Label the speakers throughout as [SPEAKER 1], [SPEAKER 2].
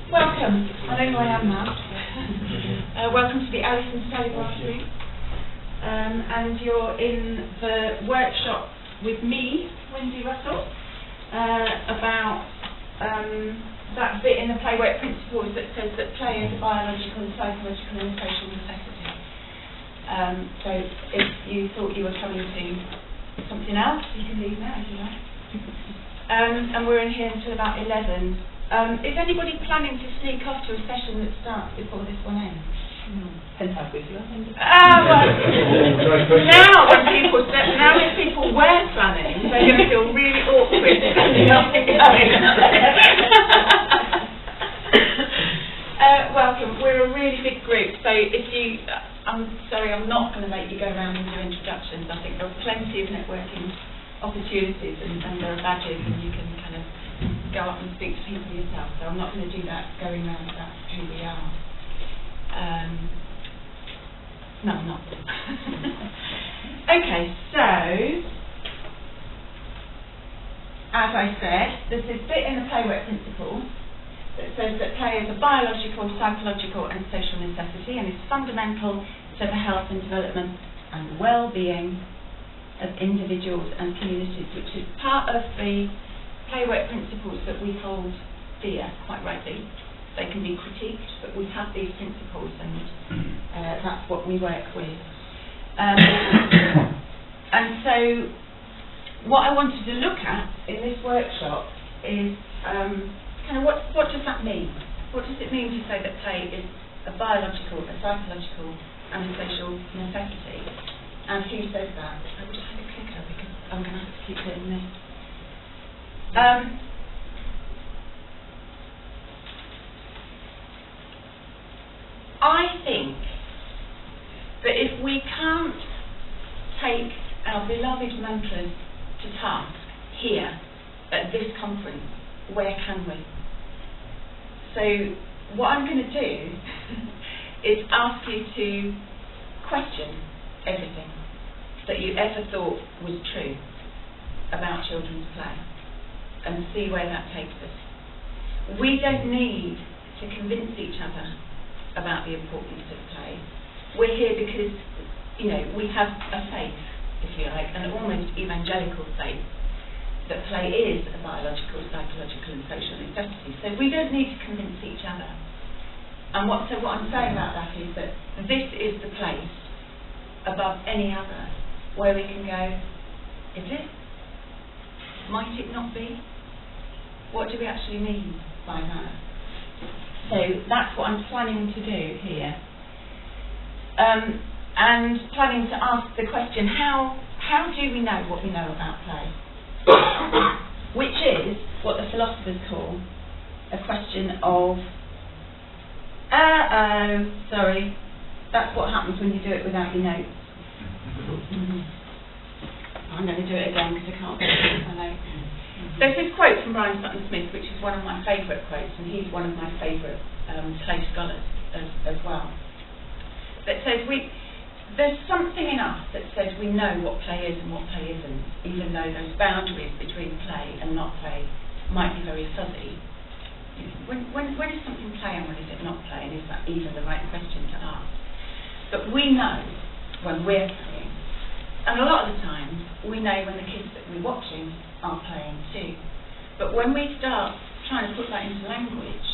[SPEAKER 1] Welcome. I know who I am now. Welcome to the Alison Telegraph Room. And you're in the workshop with me, Wendy Russel, about that bit in the play work principles that says that play is a biological, psychological and social necessity. So if you thought you were coming to something else, you can leave now if you like. And we're in here until about 11. Is anybody planning to sneak off to a session that starts before this one ends?
[SPEAKER 2] Depends how quickly.
[SPEAKER 1] Well, now if people were planning, they're going to feel really awkward. Nothing going on. Welcome. We're a really big group, so if you, I'm sorry, I'm not going to make you go around and do introductions. I think there's plenty of networking opportunities and there are badges and you can kind of go up and speak to people yourself, so I'm not going to do that going around about who we are. No, I'm not. Okay, so as I said, there's this bit in the playwork principle that says that play is a biological, psychological and social necessity and is fundamental to the health and development and well-being of individuals and communities, which is part of the playwork principles that we hold dear, quite rightly. They can be critiqued, but we have these principles and that's what we work with. And so what I wanted to look at in this workshop is kind of what does that mean? What does it mean to say that play is a biological, a psychological and a social necessity? And who says that? I wish I had a clicker because I'm going to have to keep doing this. I think that if we can't take our beloved mantras to task here at this conference, where can we? So what I'm going to do is ask you to question everything that you ever thought was true about children's play and see where that takes us. We don't need to convince each other about the importance of play. We're here because, you know, we have a faith, if you like, an almost evangelical faith that play is a biological, psychological and social necessity. So we don't need to convince each other. And what I'm saying about that is that this is the place above any other where we can go, is it? Might it not be? What do we actually mean by that? So that's what I'm planning to do here. And planning to ask the question, how do we know what we know about play? Which is what the philosophers call a question of, sorry, that's what happens when you do it without your notes. I'm going to do it again because I can't get it with my notes. There's this quote from Brian Sutton Smith, which is one of my favourite quotes, and he's one of my favourite play scholars as well, that says there's something in us that says we know what play is and what play isn't, even though those boundaries between play and not play might be very fuzzy. When is something play and when is it not play, and is that even the right question to ask? But we know when we're playing, and a lot of the time we know when the kids that we're watching are playing too. But when we start trying to put that into language,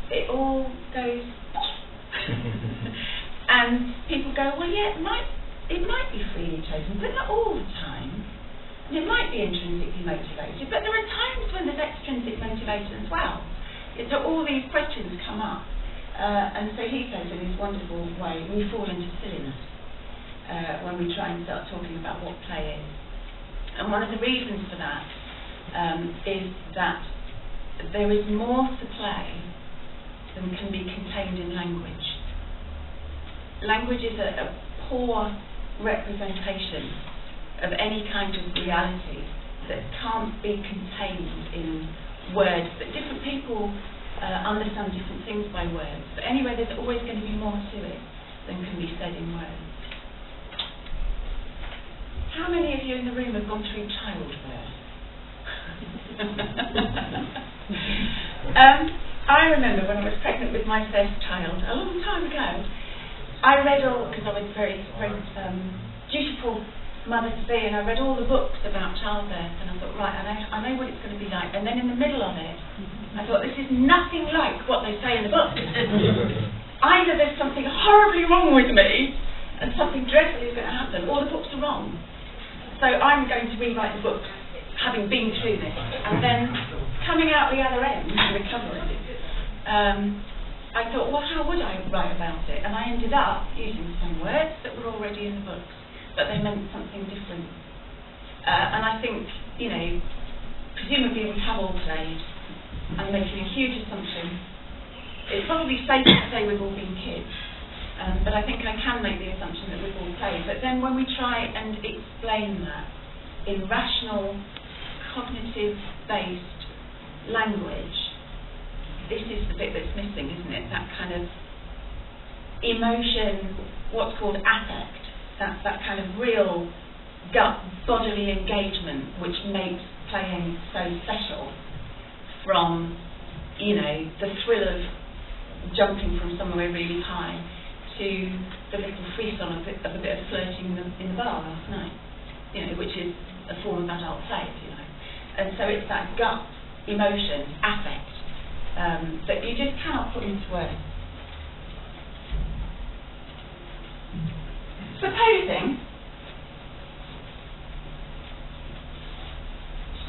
[SPEAKER 1] it all goes and people go, well yeah, it might be freely chosen, but not all the time. And it might be intrinsically motivated, but there are times when there's extrinsic motivation as well. So all these questions come up. And so he says in his wonderful way, we fall into silliness when we try and start talking about what play is. And one of the reasons for that is that there is more to play than can be contained in language. Language is a poor representation of any kind of reality that can't be contained in words, that different people understand different things by words. But anyway, there's always going to be more to it than can be said in words. How many of you in the room have gone through childbirth? I remember when I was pregnant with my first child, a long time ago, I read all, because I was very, very dutiful mother to be, and I read all the books about childbirth, and I thought, right, I know what it's going to be like. And then in the middle of it, I thought, this is nothing like what they say in the books. Either there's something horribly wrong with me, and something dreadful is going to happen, or the books are wrong. So I'm going to rewrite the books, having been through this. And then, coming out the other end, recovery, I thought, well, how would I write about it? And I ended up using the same words that were already in the books, but they meant something different. And I think, you know, presumably we have all played. I'm making a huge assumption. It's probably safe to say we've all been kids, but I think I can make the assumption that we've all played. But then when we try and explain that in rational, cognitive-based language, this is the bit that's missing, isn't it? That kind of emotion, what's called affect, that kind of real gut bodily engagement which makes playing so special, from, you know, the thrill of jumping from somewhere really high to the little frisson of a bit of flirting in the bar last night, you know, which is a form of adult play, if you like. And so it's that gut emotion, affect, that you just cannot put into words. Supposing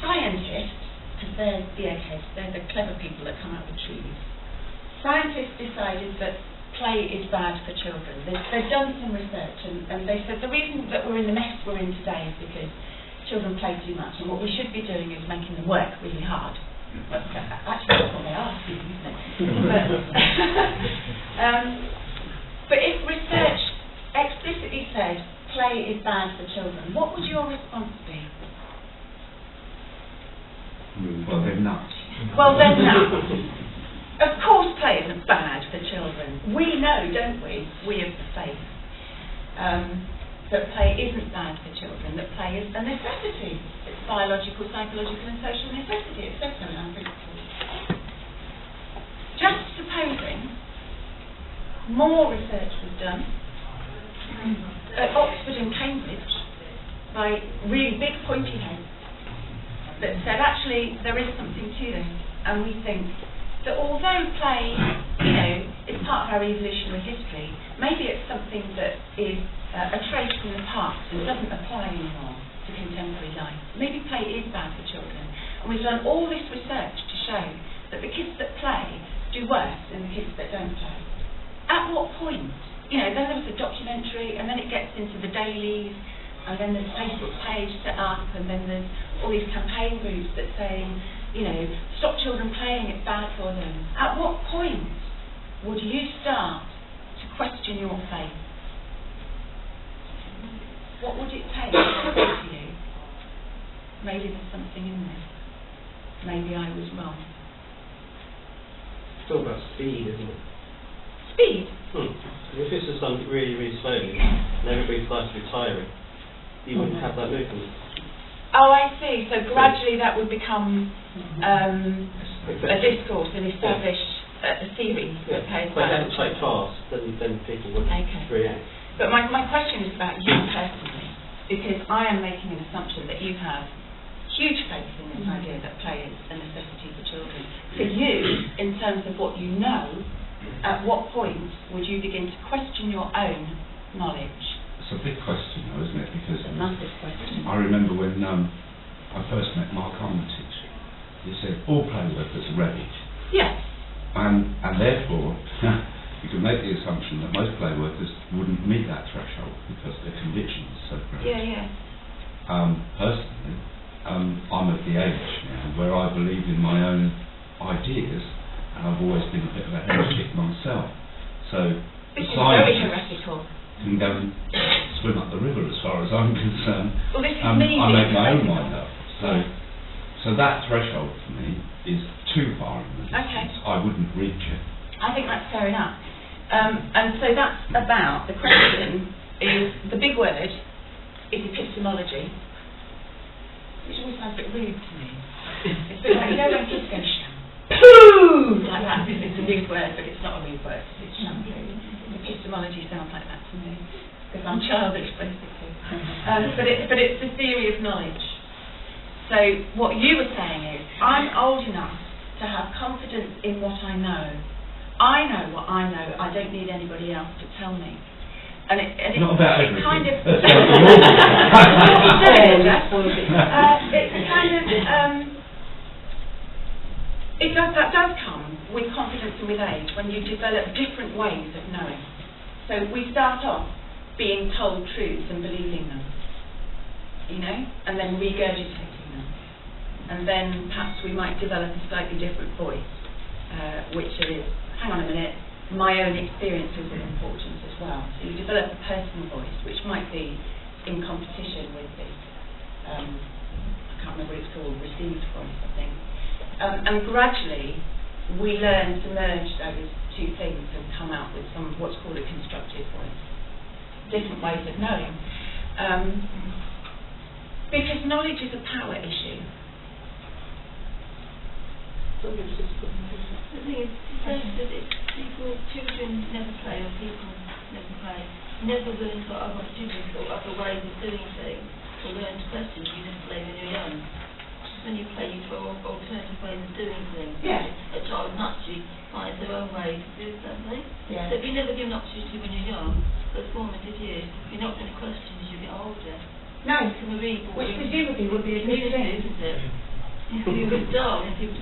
[SPEAKER 1] scientists, because they're the clever people that come up with truths, scientists decided that play is bad for children. They've done some research, and they said the reason that we're in the mess we're in today is because children play too much, and what we should be doing is making them work really hard. Well, actually, that's what they are, isn't it? But if research explicitly said play is bad for children, what would your response be?
[SPEAKER 3] Well, they're nuts.
[SPEAKER 1] Well, they're nuts. Of course play isn't bad for children. We know, don't we of the faith, that play isn't bad for children, that play is a necessity. It's biological, psychological and social necessity. It says so in our principles. Just supposing more research was done at Oxford and Cambridge by really big pointy heads that said, actually, there is something to this, and we think that although play, you know, is part of our evolutionary history, maybe it's something that is a trait from the past and doesn't apply anymore to contemporary life. Maybe play is bad for children. And we've done all this research to show that the kids that play do worse than the kids that don't play. At what point? You know, then there was a documentary, and then it gets into the dailies, and then there's a Facebook page set up, and then there's all these campaign groups that say, you know, stop children playing, it's bad for them. At what point would you start to question your faith? What would it take to say to you, maybe there's something in this, maybe I was wrong?
[SPEAKER 4] It's all about speed, isn't it?
[SPEAKER 1] Speed?
[SPEAKER 4] If this is done really, really slowly, and everybody starts retiring, you wouldn't have that movement.
[SPEAKER 1] Oh, I see. So gradually that would become a discourse, an established a theory.
[SPEAKER 4] Yeah. But if it's like fast, then people would react.
[SPEAKER 1] But my question is about you personally, because I am making an assumption that you have huge faith in this idea that play is a necessity for children. For you, in terms of what you know, at what point would you begin to question your own knowledge?
[SPEAKER 3] It's a big question, though, isn't it? Because
[SPEAKER 1] it's a massive question.
[SPEAKER 3] I remember when I first met Mark Armitage, he said all play workers are rubbish.
[SPEAKER 1] Yes.
[SPEAKER 3] And therefore, you can make the assumption that most play workers wouldn't meet that threshold because their conviction is so great.
[SPEAKER 1] Yeah.
[SPEAKER 3] Personally, I'm at the age now where I believe in my own ideas, and I've always been a bit of a heretic myself. So
[SPEAKER 1] this is very heretical.
[SPEAKER 3] Can go and swim up the river as far as I'm concerned.
[SPEAKER 1] Well, this is
[SPEAKER 3] I make my own mind up. So that threshold for me is too far in the distance. I wouldn't reach it.
[SPEAKER 1] I think that's fair enough. And so that's about, the question is, the big word is epistemology, which always sounds a bit rude to me. It's a bit like, you know when kids go, shh, pooh, like that, because it's a rude word, but it's not a rude word, it's shampoo. Epistemology sounds like that to me, because I'm childish, basically. But it's the theory of knowledge. So what you were saying is, I'm old enough to have confidence in what I know. I know what I know. I don't need anybody else to tell me. And it's
[SPEAKER 3] not about
[SPEAKER 1] it kind of
[SPEAKER 3] everything.
[SPEAKER 1] that does come with confidence and with age when you develop different ways of knowing. So we start off being told truths and believing them, you know, and then regurgitating them. And then perhaps we might develop a slightly different voice, which is, hang on a minute, my own experiences are important as well. So you develop a personal voice, which might be in competition with the, I can't remember what it's called, received voice, I think. And gradually, we learn to merge those two things and come out with what's called a constructive voice. Different ways of knowing. Because knowledge is a power issue.
[SPEAKER 5] The thing is, children never play, or people never play, never learn what other students or other ways of doing things, or learn to question. You just play when you're young. When you play, you try alternative ways of doing things.
[SPEAKER 1] Yeah.
[SPEAKER 5] A child naturally finds their own way to do something.
[SPEAKER 1] Yeah.
[SPEAKER 5] So if you never give an opportunity when you're young, those formative years, you're not going to question as you get older.
[SPEAKER 1] No,
[SPEAKER 5] Which
[SPEAKER 1] presumably would be a good
[SPEAKER 5] community,
[SPEAKER 1] thing.
[SPEAKER 5] isn't it? You're a dull, and people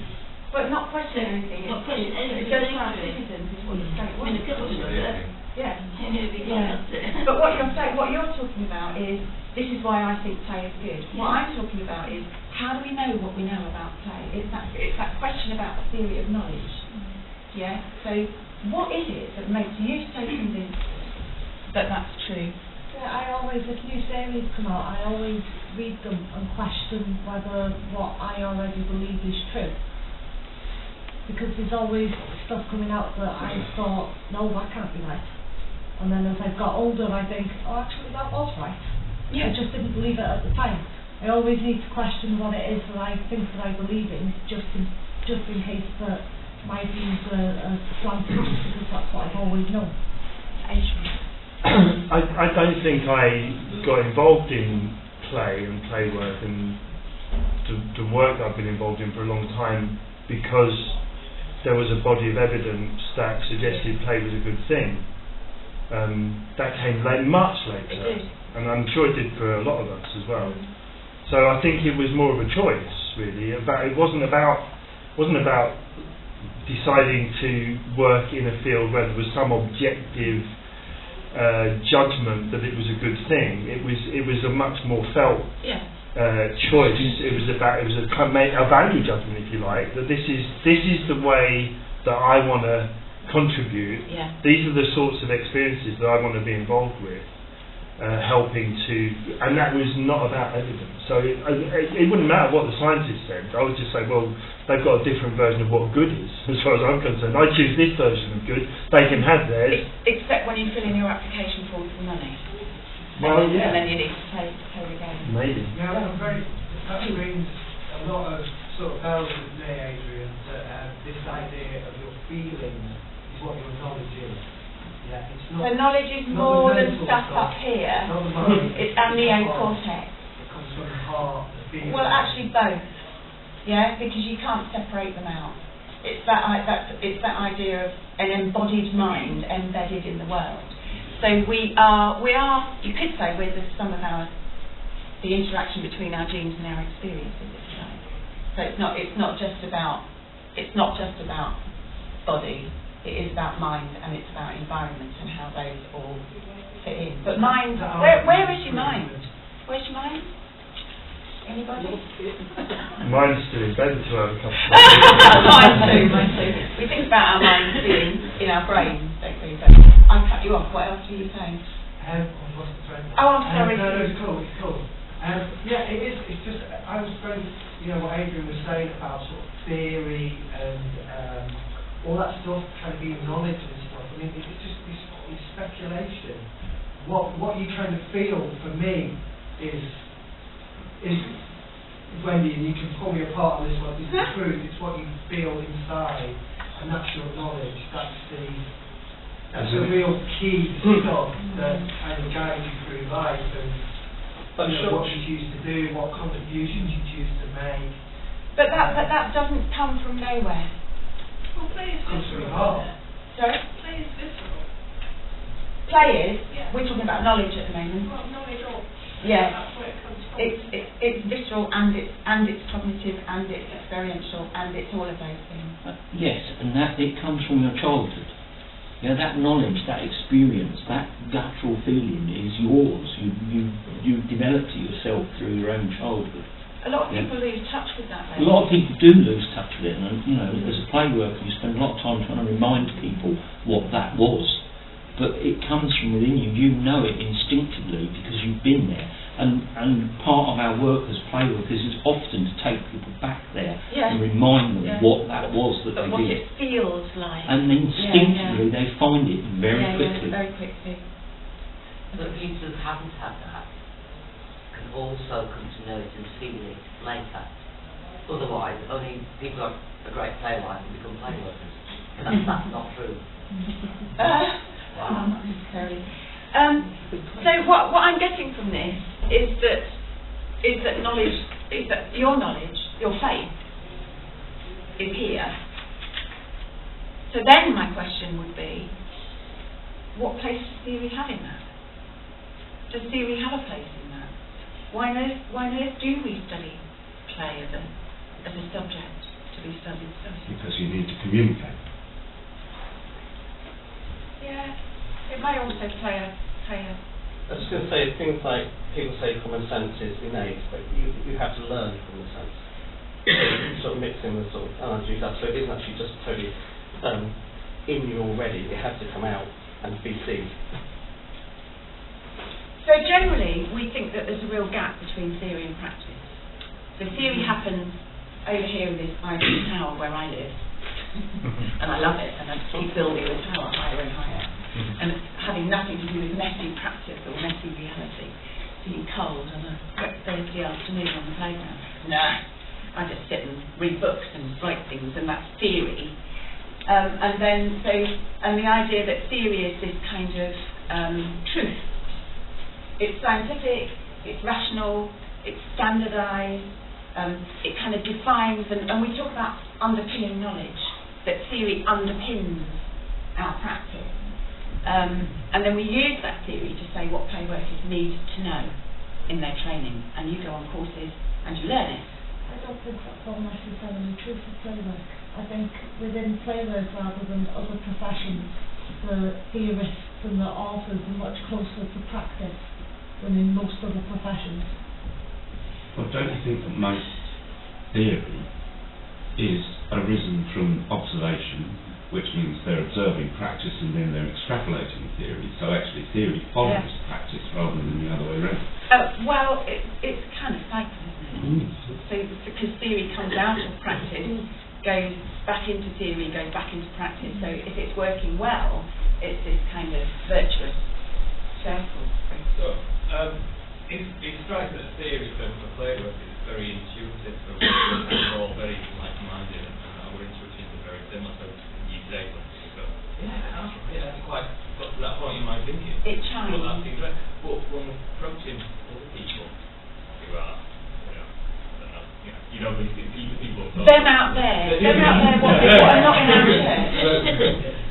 [SPEAKER 1] But not question anything.
[SPEAKER 5] Not question anything.
[SPEAKER 1] It goes to our citizens is what you're saying.
[SPEAKER 5] I mean, the government does it.
[SPEAKER 1] Yeah.
[SPEAKER 5] Yeah.
[SPEAKER 1] But what you're talking about is, this is why I think play is good.
[SPEAKER 5] Yeah.
[SPEAKER 1] What I'm talking about is, how do we know what we know about play? It's that question about the theory of knowledge. Yeah? So, what is it that makes you so convinced that that's true?
[SPEAKER 6] Yeah, I always, if new series come out, I always read them and question whether what I already believe is true. Because there's always stuff coming out that I thought, no, that can't be right. And then as I've got older, I think, oh, actually, that was right.
[SPEAKER 1] Yeah.
[SPEAKER 6] I just didn't believe it at the time. I always need to question what it is that I think that I believe in, just in case that my views are slanted, just because that's what I've always known.
[SPEAKER 7] I don't think I got involved in play and play work and the work that I've been involved in for a long time because there was a body of evidence that suggested play was a good thing. That came much later, and I'm sure it did for a lot of us as well. So I think it was more of a choice, really. It wasn't about deciding to work in a field where there was some objective judgment that it was a good thing. It was a much more felt choice. It was a value judgment, if you like. That this is the way that I want to contribute.
[SPEAKER 1] Yeah.
[SPEAKER 7] These are the sorts of experiences that I want to be involved with, helping to, and that was not about evidence. So it wouldn't matter what the scientists said. I would just say, well, they've got a different version of what good is, as far as I'm concerned. I choose this version of good. They can have theirs.
[SPEAKER 1] Except when you fill in your application form for money.
[SPEAKER 7] Well,
[SPEAKER 1] and then you need to pay the game.
[SPEAKER 7] Maybe.
[SPEAKER 8] Now that brings a lot of sort of bells with me, Adrian, that this idea of your feelings is what your knowledge is. Yeah, it's not.
[SPEAKER 1] So knowledge is more than stuff up here.
[SPEAKER 8] Not the mind.
[SPEAKER 1] It's and the cortex.
[SPEAKER 8] It comes from the heart, the feeling.
[SPEAKER 1] Well, actually both. Yeah, because you can't separate them out. It's that idea of an embodied mind embedded in the world. So we are. You could say we're the sum of the interaction between our genes and our experiences, if you like. So it's not just about body. It is about mind, and it's about environment and how those all fit in. But mind, where is your mind? Where's your mind? Anybody?
[SPEAKER 7] Mine's still in bed to have a couple of
[SPEAKER 1] Mine too. We think about our minds being in our brains, don't we? But I cut you off. What else were you saying?
[SPEAKER 8] I've lost the thread.
[SPEAKER 1] Oh, I'm sorry.
[SPEAKER 8] No, it's cool. Yeah, it is. It's just I was very, what Adrian was saying about sort of theory and all that stuff, kind of being knowledge and stuff. I mean, it's just it's speculation. What you kind of feel for me is Wendy, and you can pull me apart on this one, it's the truth, it's what you feel inside, and that's your knowledge, that's the real key stuff that kind of guides you through life, and what you choose to do, what contributions you choose to make.
[SPEAKER 1] But that doesn't come from nowhere.
[SPEAKER 5] Well, play is
[SPEAKER 8] Comes from your
[SPEAKER 5] visceral.
[SPEAKER 8] heart.
[SPEAKER 1] Sorry?
[SPEAKER 5] Play is visceral.
[SPEAKER 1] Play is,
[SPEAKER 5] Yeah.
[SPEAKER 1] we're talking about knowledge at the moment.
[SPEAKER 5] Well, knowledge or
[SPEAKER 1] Yeah.
[SPEAKER 5] that's where it comes from.
[SPEAKER 1] It's visceral and it's cognitive and it's experiential and it's all of those things.
[SPEAKER 9] Yes, and that it comes from your childhood. You know, that knowledge, that experience, that guttural feeling is yours. You developed it yourself through your own childhood.
[SPEAKER 1] A lot of people lose touch with that.
[SPEAKER 9] A lot of people do lose touch with it, and you know, as a play worker, you spend a lot of time trying to remind people what that was. But it comes from within you. You know it instinctively because you've been there. And part of our work as play workers is often to take people back there and remind them what that was that they
[SPEAKER 1] what
[SPEAKER 9] did.
[SPEAKER 1] it feels like.
[SPEAKER 9] And instinctively they find it very quickly.
[SPEAKER 1] Very quickly.
[SPEAKER 10] But people who haven't had that can also come to know it and feel it later. Otherwise, only people who are a great playwright can become play workers. And that's not true.
[SPEAKER 1] Wow, necessarily. So what I'm getting from this is that knowledge, is that your knowledge, your faith, is here. So then my question would be, what place does theory have in that? Does theory have a place in that? Why on earth do we study play as a subject to be studied?
[SPEAKER 3] Because you need to communicate.
[SPEAKER 1] Yeah, it may also play a
[SPEAKER 4] I was just going to say, things like, people say common sense is innate, but you have to learn common sense. You sort of mix in the sort of analogies up, so it isn't actually just totally in you already, it has to come out and be seen.
[SPEAKER 1] So generally, we think that there's a real gap between theory and practice. So theory happens over here in this ivory tower where I live, and I love it, and I keep building the tower higher and higher. And it's having nothing to do with messy practice or messy reality. Being cold on a wet Thursday afternoon on the playground. Nah, I just sit and read books and write things, and that's theory. And the idea that theory is this kind of truth. It's scientific, it's rational, it's standardised, it kind of defines, and we talk about underpinning knowledge, that theory underpins our practice. And then we use that theory to say what play workers need to know in their training, and you go on courses and you learn it.
[SPEAKER 6] I don't think that's all necessarily true for play work. I think within play work rather than other professions, the theorists and the authors are much closer to practice than in most other professions.
[SPEAKER 3] Well, don't you think that most theory is arisen from observation, which means they're observing practice and then they're extrapolating theory, so actually theory follows practice rather than the other way around?
[SPEAKER 1] Well, it's kind of cycle, isn't it? So because theory comes out of practice, goes back into theory, goes back into practice, so if it's working well, it's this kind of virtuous circle.
[SPEAKER 11] So, it strikes that theory for play work is very intuitive, so we're all very like-minded, and our intuitions are very similar. So you say something, you go, that's quite got to that point in my thinking.
[SPEAKER 1] It chimes.
[SPEAKER 11] Well, that seems right. But when we're approaching other people who are, you know, people.
[SPEAKER 1] Them out there, what are not in our church.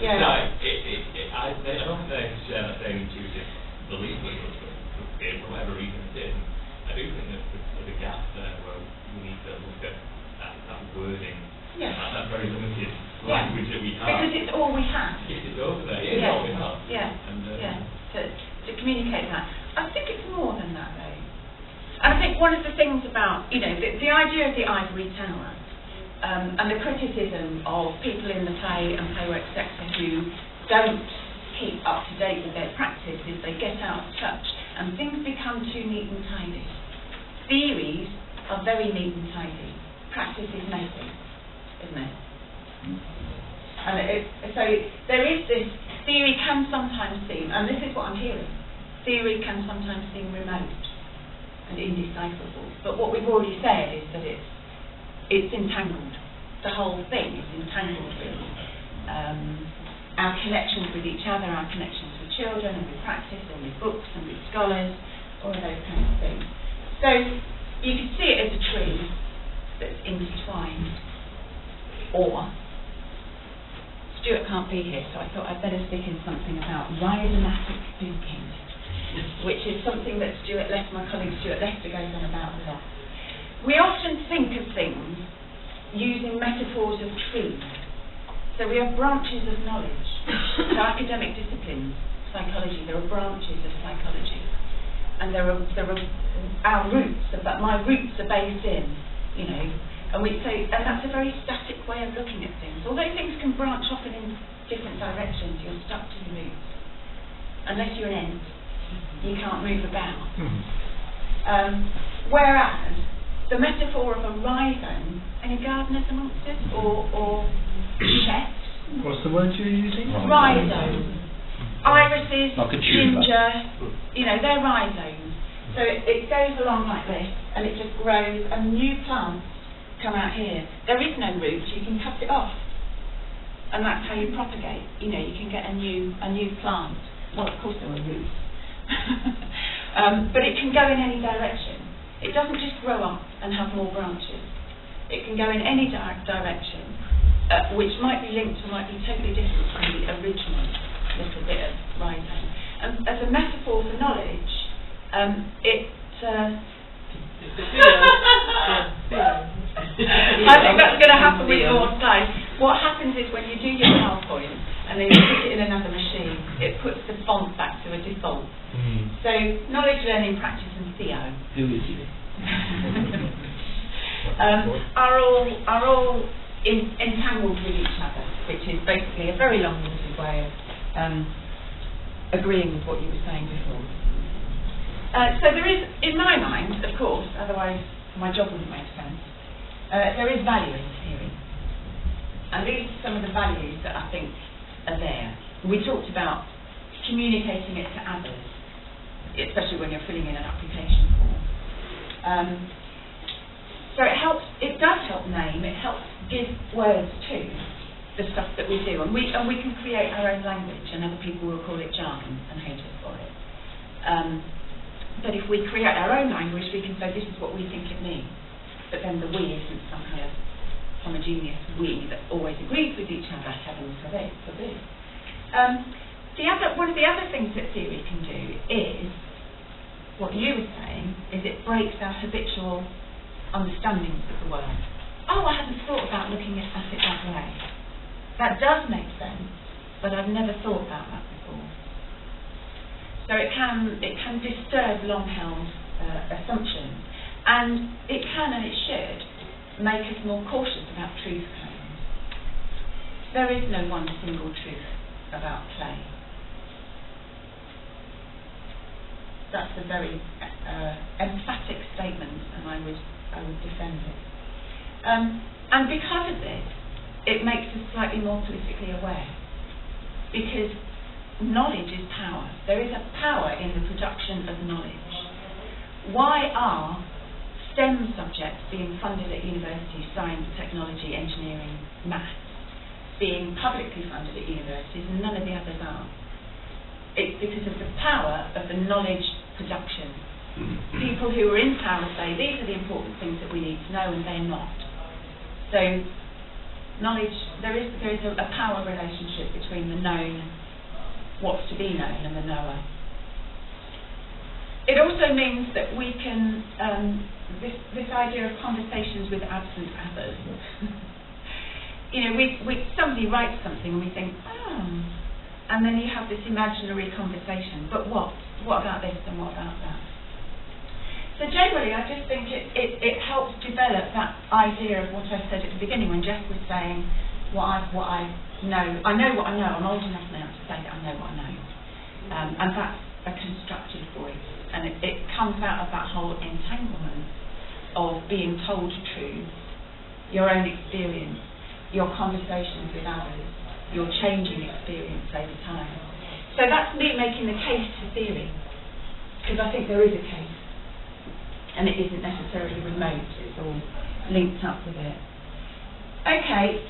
[SPEAKER 1] Yeah.
[SPEAKER 11] No, I don't think they share that same intuitive belief with us, but for whatever reason it is. I do think that there's a gap there where we need to look at that wording, that very limited language that we have.
[SPEAKER 1] Because it's all we have.
[SPEAKER 11] Yes, it's over there. It's all we have.
[SPEAKER 1] To communicate that. I think it's more than that, though. And I think one of the things about, the idea of the ivory tower, and the criticism of people in the play and playwork sector who don't keep up to date with their practice is they get out of touch and things become too neat and tidy. Theories are very neat and tidy. Practice is messy, isn't it? And so there is this, theory can sometimes seem, and this is what I'm hearing, theory can sometimes seem remote. and indecipherable. But what we've already said is that it's entangled. The whole thing is entangled with our connections with each other, our connections with children and with practice and with books and with scholars, all of those kinds of things. So you could see it as a tree that's intertwined. Or, Stuart can't be here, so I thought I'd better stick in something about rhizomatic thinking, which is something that my colleague Stuart Lester goes on about a lot. We often think of things using metaphors of trees. So we have branches of knowledge. So academic disciplines, psychology, there are branches of psychology. And there are our roots, but my roots are based in, and that's a very static way of looking at things. Although things can branch off in different directions, you're stuck to your roots. Unless you're an ant, you can't move about. Whereas the metaphor of a rhizome, any gardeners amongst us, or chefs?
[SPEAKER 7] What's the word you're using?
[SPEAKER 1] Rhizome. Irises,
[SPEAKER 9] like
[SPEAKER 1] ginger, they're rhizomes. So it goes along like this, and it just grows, and new plants come out here. There is no roots, you can cut it off. And that's how you propagate. You can get a new plant. Well, of course there are roots. But it can go in any direction. It doesn't just grow up and have more branches. It can go in any direction, which might be linked or might be totally different from the original little bit of rhizome. As a metaphor for knowledge, I think that's going to happen with more slides. What happens is when you do your PowerPoint and then you put it in another machine, it puts the font back to a default. So knowledge, learning, practice and Theo are all entangled with each other, which is basically a very long-winded way of agreeing with what you were saying before. So there is, in my mind, of course, otherwise my job wouldn't make sense, there is value in theory. And these are some of the values that I think are there. We talked about communicating it to others, especially when you're filling in an application form. So it does help name, it helps give words to the stuff that we do. And we can create our own language, and other people will call it jargon and hate us for it. But if we create our own language, we can say this is what we think it means. But then the we isn't some kind of homogeneous we that always agrees with each other, heaven forbid. One of the other things that theory can do is, what you were saying, is it breaks our habitual understandings of the world. Oh, I hadn't thought about looking at it that way. That does make sense, but I've never thought about that before. So it can disturb long-held assumptions, and it can and it should make us more cautious about truth claims. There is no one single truth about play. That's a very emphatic statement, and I would defend it. And because of this, it makes us slightly more politically aware, because knowledge is power. There is a power in the production of knowledge. Why are STEM subjects being funded at universities, science, technology, engineering, maths, being publicly funded at universities, and none of the others are? It's because of the power of the knowledge production. People who are in power say these are the important things that we need to know, and they're not. So knowledge, there is a power relationship between the known, what's to be known, and the knower. It also means that we can, this idea of conversations with absent others. Somebody writes something and we think, and then you have this imaginary conversation, but what? What about this and what about that? So generally, I just think it helps develop that idea of what I said at the beginning when Jeff was saying what I know. I know what I know. I'm old enough now to say that I know what I know. And that's a constructive voice. And it comes out of that whole entanglement of being told truths, your own experience, your conversations with others, your changing experience over time. So that's me making the case for theory, because I think there is a case. and it isn't necessarily remote, it's all linked up with it. Okay,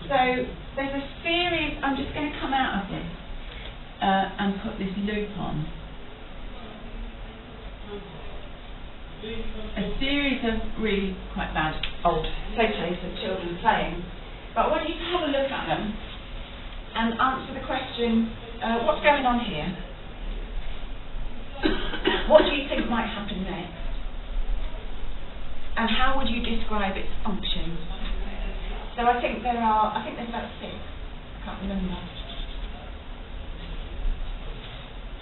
[SPEAKER 1] so there's a series, I'm just going to come out of this and put this loop on. A series of really quite bad old photos of children playing, but I want you to have a look at them and answer the question, what's going on here? What do you think might happen next? And how would you describe its function? So I think there's about 6, I can't remember.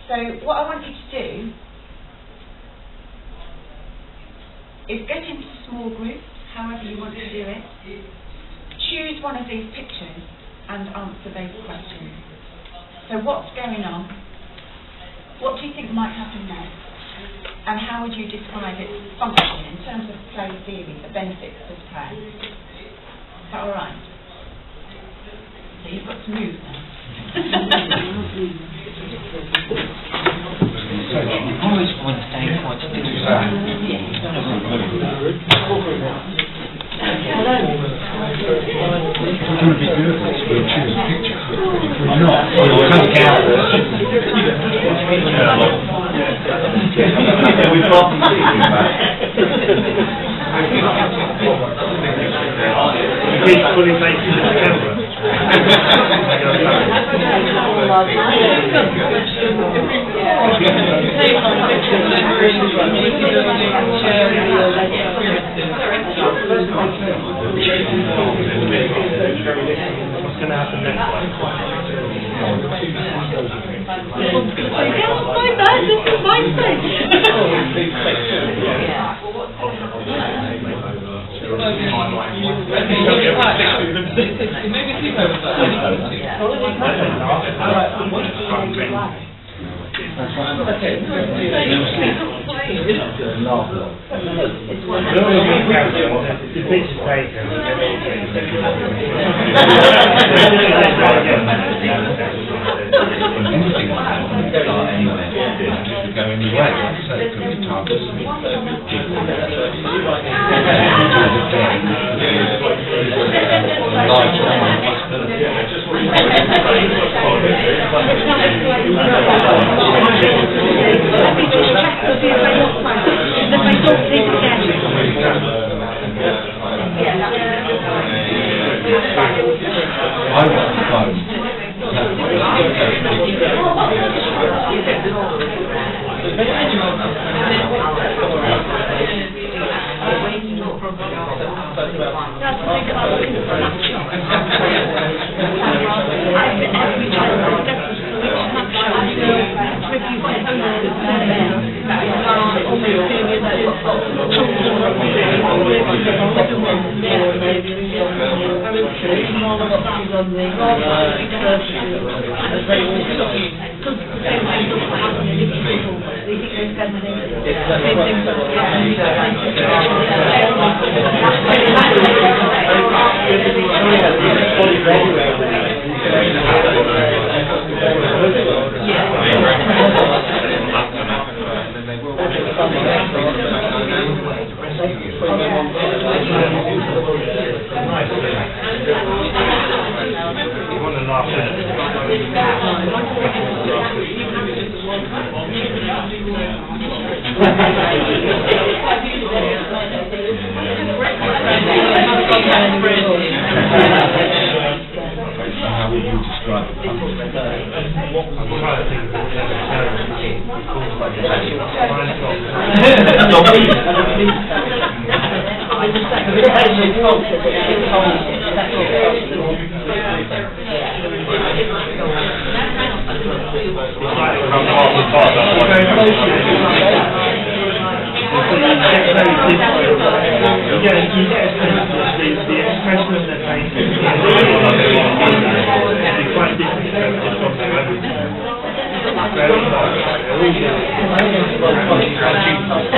[SPEAKER 1] So what I want you to do is get into small groups, however you want to do it. Choose one of these pictures and answer those questions. So what's going on? What do you think might happen next? And how would you describe its function in terms of play theory, the benefits of play? Is that alright? So you've got to move now.
[SPEAKER 9] I always want to stay quite still.
[SPEAKER 3] It's going to be good. We'll choose a picture. If we're not, we'll come down. We've got to see you back.
[SPEAKER 7] He's fully facing the camera. What's going to happen next?
[SPEAKER 6] This is my space.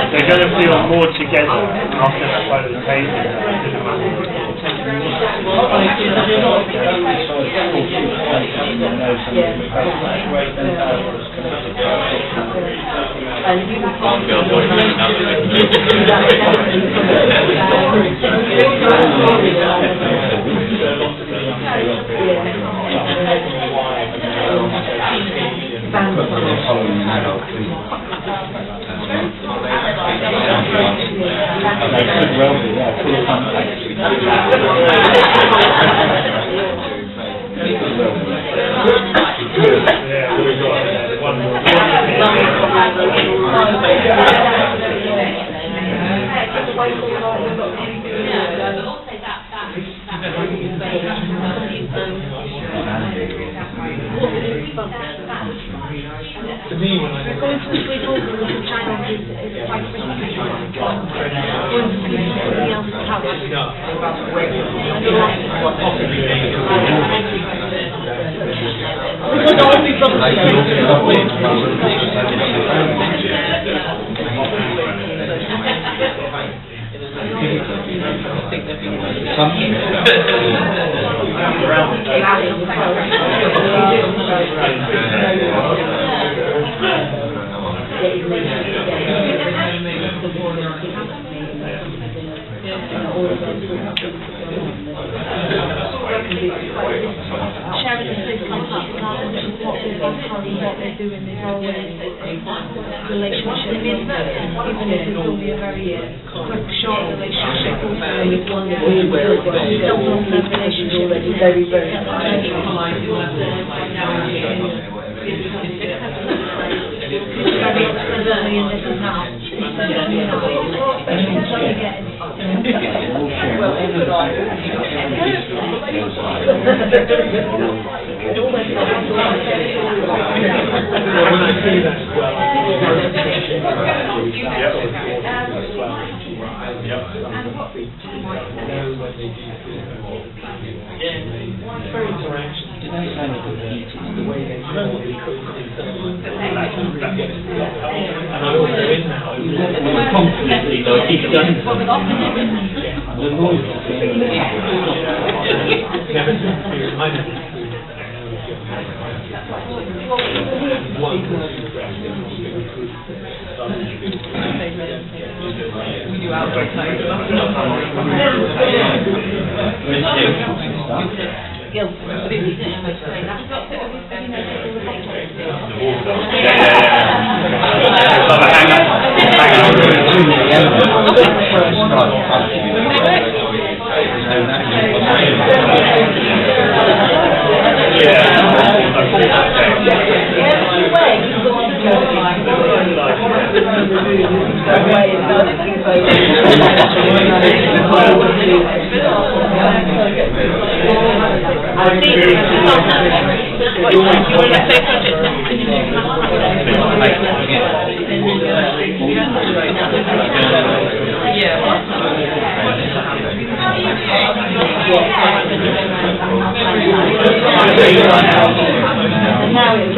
[SPEAKER 7] They're going to feel more together after that side of the table.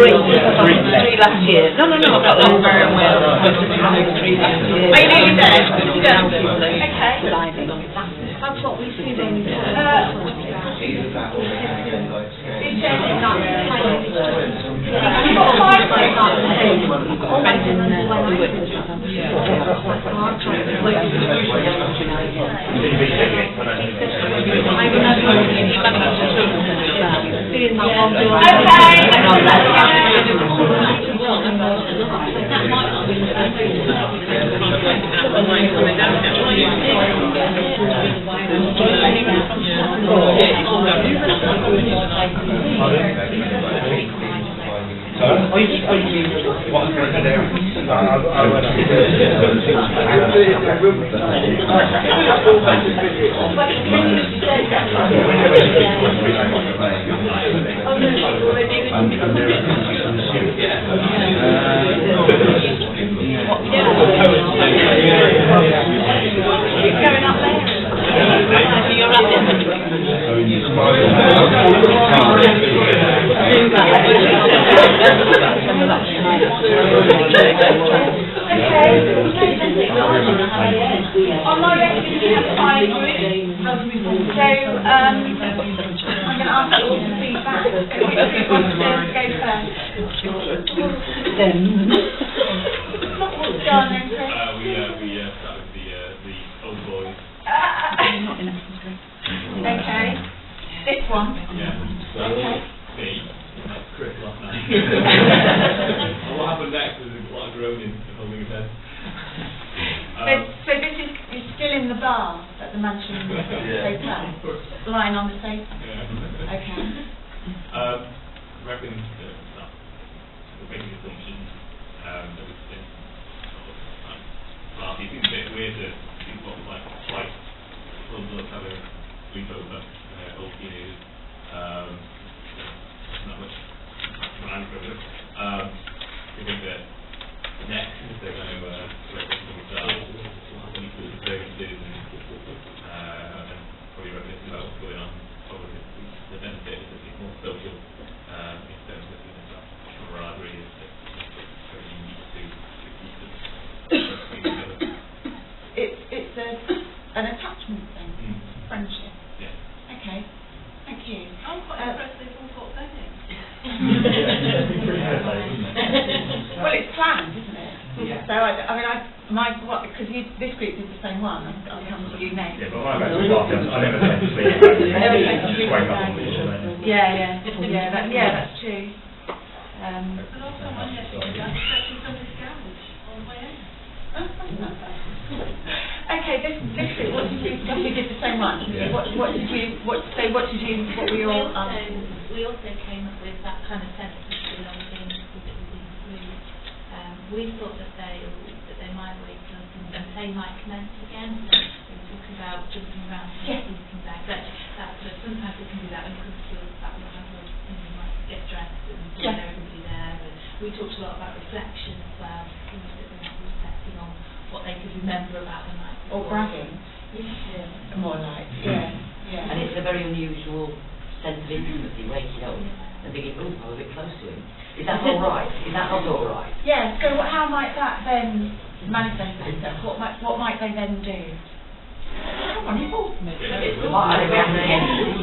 [SPEAKER 2] Three last year. No, I've got that very well. Are you nearly there? Okay.
[SPEAKER 6] That's what we see then.
[SPEAKER 1] On my record, we have 5 groups. So, I'm going to ask you all to feedback. So, which group wants to go first? John and Chris.
[SPEAKER 11] We start with the old boys.
[SPEAKER 1] Okay. This one.
[SPEAKER 11] Yeah. So, me. Chris last night. What happened next was a lot of groaning and holding his head.
[SPEAKER 1] So this is still in the bar at the Mansion Hotel, lying on the sofa.
[SPEAKER 11] Yeah.
[SPEAKER 1] Okay.
[SPEAKER 11] Reckon we're making assumptions that it's been it seems a bit weird that people like clubs up have a sleepover, old teenagers. Not much when I'm growing up. I think that next they're going to work with themselves, equal experiences, and probably reminiscing about what's going on. Probably the benefit is that it's more social in terms of that camaraderie is very unique to keep them.
[SPEAKER 1] It's an attachment thing, friendship.
[SPEAKER 11] Yeah.
[SPEAKER 1] Okay. Thank you.
[SPEAKER 5] I'm quite impressed they've all got bedding.
[SPEAKER 1] Well, it's planned, isn't it?
[SPEAKER 8] Yeah.
[SPEAKER 1] So because this group is the same one. I'll come to you next.
[SPEAKER 7] Yeah, but my back is I never take to sleep. Just wake up on the morning.
[SPEAKER 1] Yeah, that's true.
[SPEAKER 5] But also when you actually go down, it's actually somebody's garage on the way in.
[SPEAKER 1] Okay, this group, what did you did the same one?
[SPEAKER 12] Yeah.
[SPEAKER 1] What did you what were your
[SPEAKER 12] We also came up with that kind of sense of belonging within the group. We thought that they might wake up and play might commence again. So we were talking about jumping around and sleeping bags. That sometimes it can do that when it comes to that we might get dressed and everybody there. And we talked a lot about reflection as well. Reflecting on what they could remember about the night before.
[SPEAKER 1] or bragging?
[SPEAKER 12] Yeah.
[SPEAKER 1] More like, yeah.
[SPEAKER 10] And it's a very unusual sense of intimacy, waking up and thinking, oh, I'm a bit close to him. Is that all right? Is that not all right?
[SPEAKER 1] Yeah, so how might that then manifest itself? What might they then do? Come on, involve me.
[SPEAKER 10] You might react against it.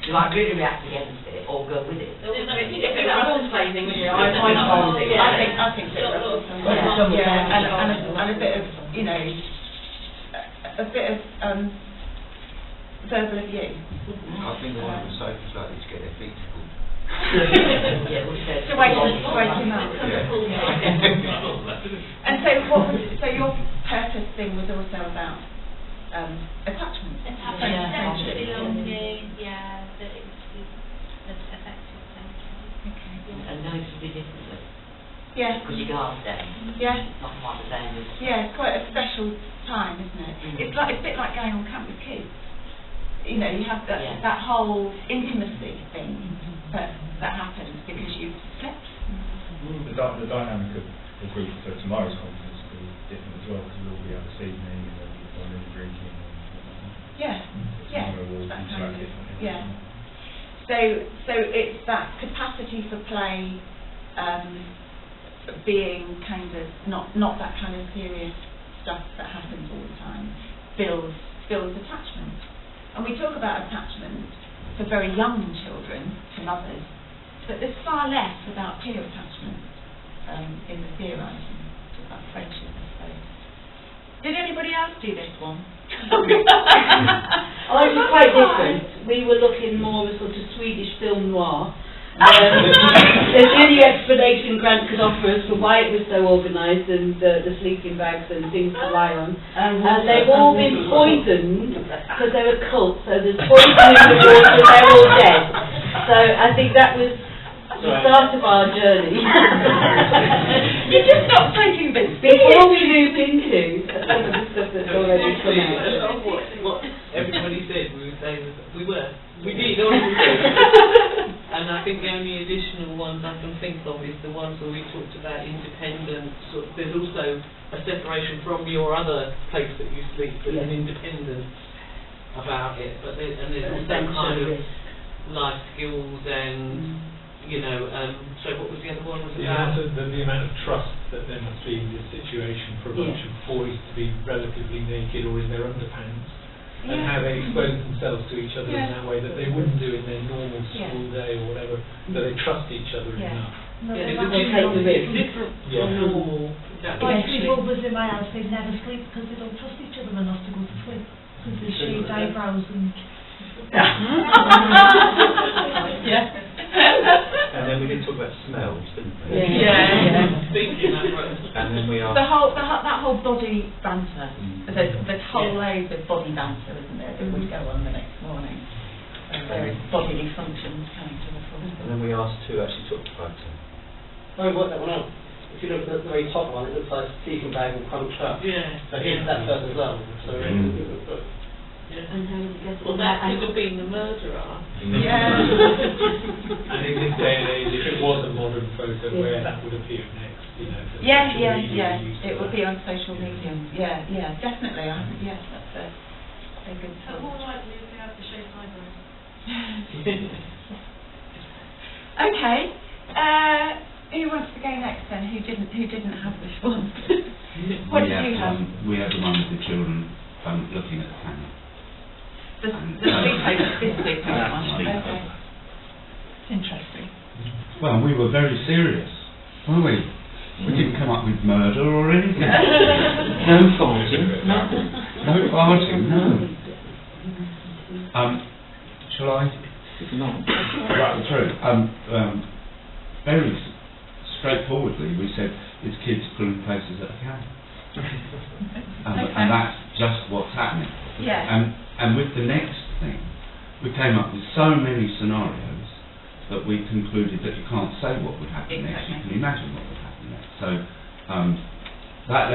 [SPEAKER 10] You might really react against it or go with it.
[SPEAKER 2] If it was all saving, I
[SPEAKER 1] think so. And a bit of, a bit of verbal abuse.
[SPEAKER 13] I think one of the safest likely to get their feet tickled.
[SPEAKER 1] To wake him up. And so your purpose thing was also about attachment.
[SPEAKER 12] Attachment, belonging, that it's effective.
[SPEAKER 1] Okay.
[SPEAKER 10] And knowing something differently.
[SPEAKER 1] Yeah.
[SPEAKER 10] Because your guard's down.
[SPEAKER 1] Yeah.
[SPEAKER 10] Not quite the same as...
[SPEAKER 1] Yeah, it's quite a special time, isn't it? It's a bit like going on camp with kids. You have that whole intimacy thing that happens because you've slept.
[SPEAKER 14] The dynamic of the group for tomorrow's conference will be different as well, because we'll all be out this evening and there'll be fun and drinking and whatnot.
[SPEAKER 1] Yeah.
[SPEAKER 14] Tomorrow will interact differently.
[SPEAKER 1] Yeah. So it's that capacity for play being kind of not that kind of serious stuff that happens all the time builds attachment. And we talk about attachment for very young children to mothers, but there's far less about peer attachment in the theorising about friendship, I suppose. Did anybody else do this one?
[SPEAKER 2] Ours was quite different. We were looking more of a sort of Swedish film noir. There's any explanation Grant could offer us for why it was so organised and the sleeping bags and things to lie on. And they've all been poisoned because they're a cult, so there's poison in the water, they're all dead. So I think that was the start of our journey.
[SPEAKER 1] You just stop taking this
[SPEAKER 2] before we move into some of the stuff that's already come out.
[SPEAKER 4] What everybody said, we did, and I think the only additional ones I can think of is the ones where we talked about independence. There's also a separation from your other place that you sleep, but an independence about it. But there's also kind of life skills and you know, so what was the other one? Was it
[SPEAKER 15] The amount of trust that there must be in this situation for a bunch of boys to be relatively naked or in their underpants, and how they expose themselves to each other in that way that they wouldn't do in their normal school day or whatever, that they trust each other enough.
[SPEAKER 2] No, they take the risk.
[SPEAKER 4] Different from normal.
[SPEAKER 6] Like people in my house, they never sleep because they don't trust each other enough to go to sleep. Because they shaved eyebrows and...
[SPEAKER 14] And then we did talk about smells, didn't we? And then we asked...
[SPEAKER 1] That whole body banter, there's whole loads of body banter, isn't there, that would go on the next morning. Various bodily functions coming to the fore.
[SPEAKER 14] And then we asked who actually took the photo.
[SPEAKER 4] Oh, we worked that one out. If you look at the very top one, it looks like sleeping bag and crunched up. Yeah. So it's that person as well. So
[SPEAKER 2] And how did you get
[SPEAKER 5] Well, that could have been the murderer.
[SPEAKER 1] Yeah.
[SPEAKER 15] And in this day and age, if it was a modern photo, where that would appear next, you know.
[SPEAKER 1] It would be on social media. Yeah, definitely. Yes, that's a good
[SPEAKER 5] So
[SPEAKER 1] thought.
[SPEAKER 5] more likely if they have the shaved eyebrows.
[SPEAKER 1] Okay. Who wants to go next then? Who didn't have this one? What did you have?
[SPEAKER 3] We had the one with the children looking at the camera.
[SPEAKER 1] The sleepover one.
[SPEAKER 3] Sleepover.
[SPEAKER 1] Okay. Interesting.
[SPEAKER 3] Well, we were very serious, weren't we? We didn't come up with murder or anything.
[SPEAKER 9] No farting, nothing.
[SPEAKER 3] No farting, no. Shall I?
[SPEAKER 9] No.
[SPEAKER 3] Right, through. Very straightforwardly, we said it's kids pulling places at a camp. And that's just what's happening.
[SPEAKER 1] Yeah.
[SPEAKER 3] And with the next thing, we came up with so many scenarios that we concluded that you can't say what would happen next. You can imagine what would happen next. So that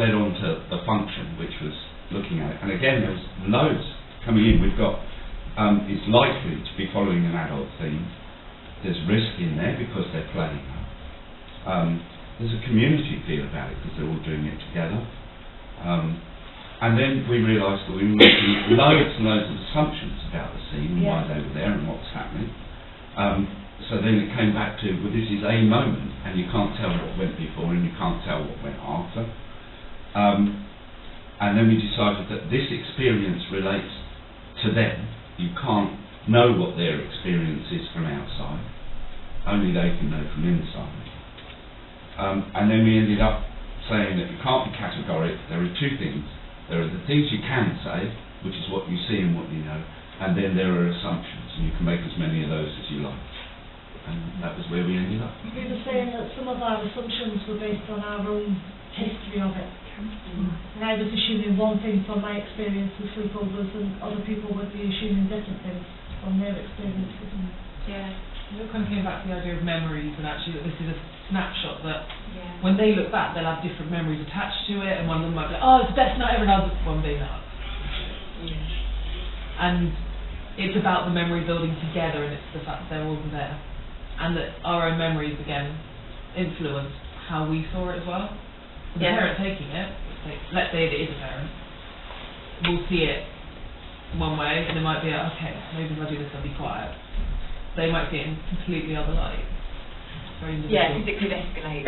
[SPEAKER 3] led on to the function, which was looking at it. And again, there's loads coming in. We've got it's likely to be following an adult theme. There's risk in there because they're playing up. There's a community feel about it because they're all doing it together. And then we realised that we were making loads and loads of assumptions about the scene and why they were there and what was happening. So then it came back to, well, this is a moment and you can't tell what went before and you can't tell what went after. And then we decided that this experience relates to them. You can't know what their experience is from outside. Only they can know from inside. And then we ended up saying that you can't be categoric. There are two things. There are the things you can say, which is what you see and what you know, and then there are assumptions, and you can make as many of those as you like. And that was where we ended up.
[SPEAKER 6] We were saying that some of our assumptions were based on our own history of it. And I was assuming one thing from my experience with sleepovers, and other people would be assuming different things from their experiences.
[SPEAKER 1] Yeah.
[SPEAKER 16] It kind of came back to the idea of memories, and actually that this is a snapshot that when they look back, they'll have different memories attached to it, and one of them might be like, oh, it's the best night ever, and others, one being like, and it's about the memory building together, and it's the fact that they're all there, and that our own memories again influence how we saw it as well. The parent taking it, let's say it is a parent, will see it one way, and it might be like, okay, maybe if I do this I'll be quiet. They might see it in completely other light.
[SPEAKER 1] Yeah, because it could escalate.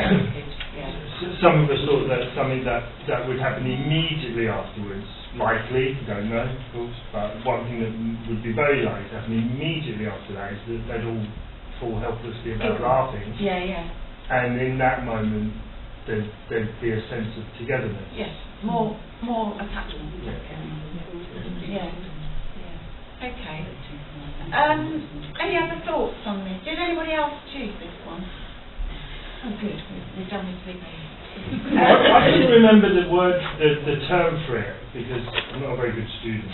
[SPEAKER 7] Some of us thought that something that would happen immediately afterwards, likely, don't know, of course, but one thing that would be very likely to happen immediately after that is that they'd all fall helplessly about laughing. And in that moment, there'd be a sense of togetherness.
[SPEAKER 1] Yes, more attachment. Okay. Any other thoughts on this? Did anybody else choose this one? Oh, good. We've done with sleeping.
[SPEAKER 7] I couldn't remember the term for it because I'm not a very good student.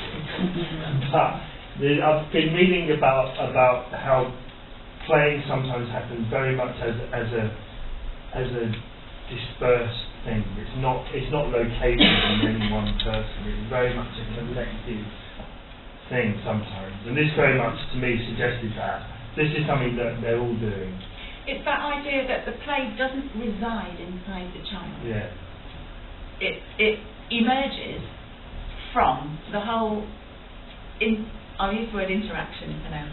[SPEAKER 7] But I've been reading about how playing sometimes happens very much as a dispersed thing. It's not located in any one person. It's very much a collective thing sometimes, and this very much to me suggested that this is something that they're all doing.
[SPEAKER 1] It's that idea that the play doesn't reside inside the child.
[SPEAKER 7] Yeah.
[SPEAKER 1] It emerges from the whole. I'll use the word interaction for now.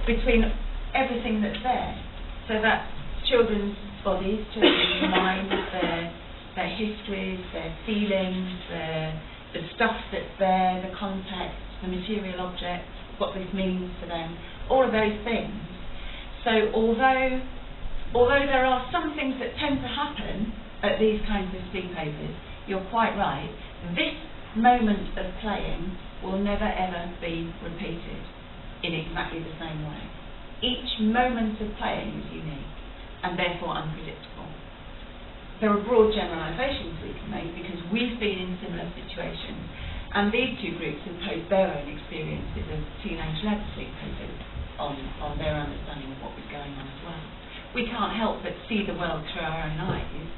[SPEAKER 1] Between everything that's there. So that's children's bodies, children's minds, their histories, their feelings, the stuff that's there, the context, the material objects, what this means to them, all of those things. So although there are some things that tend to happen at these kinds of sleepovers, you're quite right, this moment of playing will never ever be repeated in exactly the same way. Each moment of playing is unique and therefore unpredictable. There are broad generalisations we can make because we've been in similar situations, and these two groups have posed their own experiences of teenage-led sleepovers on their understanding of what was going on as well. We can't help but see the world through our own eyes.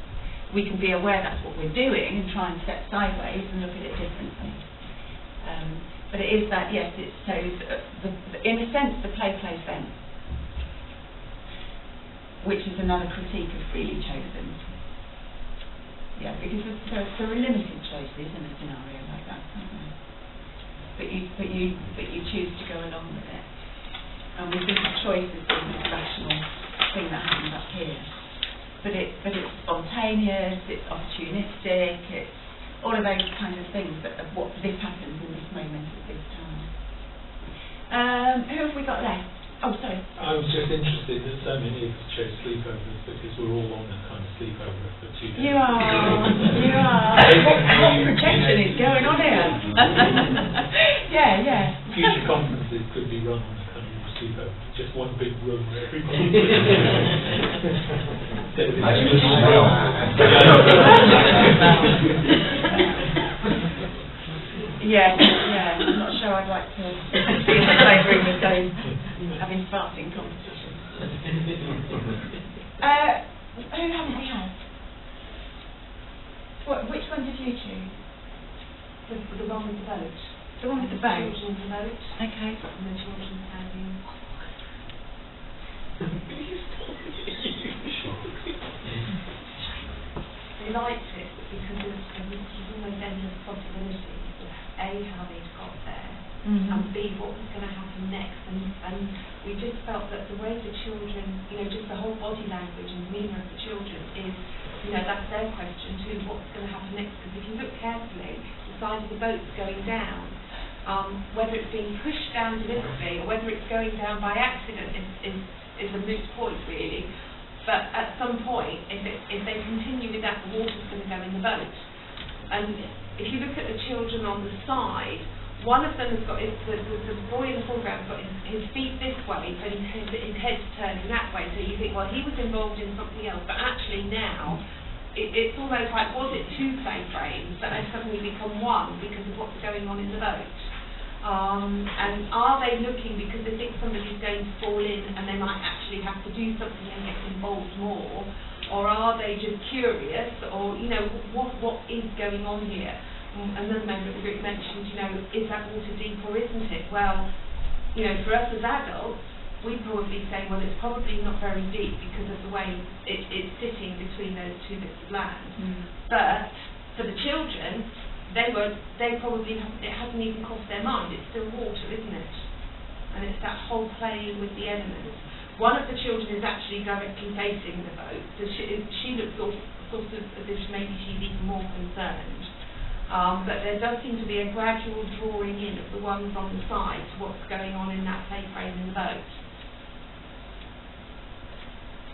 [SPEAKER 1] We can be aware that's what we're doing and try and step sideways and look at it differently. But it is that, yes, it's so, in a sense, the play sense, which is another critique of freely chosen. Yeah, because there are limited choices in a scenario like that, aren't there? But you choose to go along with it. And we think of choice as being this rational thing that happens up here. But it's spontaneous, it's opportunistic, it's all of those kind of things that of what this happens in this moment at this time. Who have we got left? Oh, sorry.
[SPEAKER 15] I was just interested that so many of us chose sleepovers because we're all on that kind of sleepover for 2 days.
[SPEAKER 1] You are. What projection is going on here? Yeah.
[SPEAKER 15] Future conferences could be run on a kind of sleepover, just one big room where everybody.
[SPEAKER 1] Yeah, I'm not sure I'd like to be in the same room as those having farting competitions. Who haven't we had? Which one did you choose?
[SPEAKER 6] The one with the boat.
[SPEAKER 1] The one with the boat?
[SPEAKER 6] Children's boat.
[SPEAKER 1] Okay.
[SPEAKER 6] And the children standing. They liked it because there's almost endless possibilities of A, how they'd got there, and B, what was going to happen next. And we just felt that the way the children, just the whole body language and demeanour of the children is, that's their question too, what's going to happen next? Because if you look carefully, the side of the boat's going down. Whether it's being pushed down deliberately or whether it's going down by accident is a moot point, really. But at some point, if they continue with that, the water's going to go in the boat. And if you look at the children on the side, one of them has got the boy in the foreground has got his feet this way, but his head's turning that way. So you think, well, he was involved in something else. But actually now, it's almost like, was it two play frames that have suddenly become one because of what's going on in the boat? And are they looking because they think somebody's going to fall in and they might actually have to do something and get involved more? Or are they just curious? Or, what is going on here? Another member of the group mentioned, is that water deep or isn't it? Well, for us as adults, we'd probably say, well, it's probably not very deep because of the way it's sitting between those two bits of land. But for the children, it hasn't even crossed their mind. It's still water, isn't it? And it's that whole playing with the elements. One of the children is actually directly facing the boat, so she looks sort of as if maybe she's even more concerned. But there does seem to be a gradual drawing in of the ones on the side to what's going on in that play frame in the boat.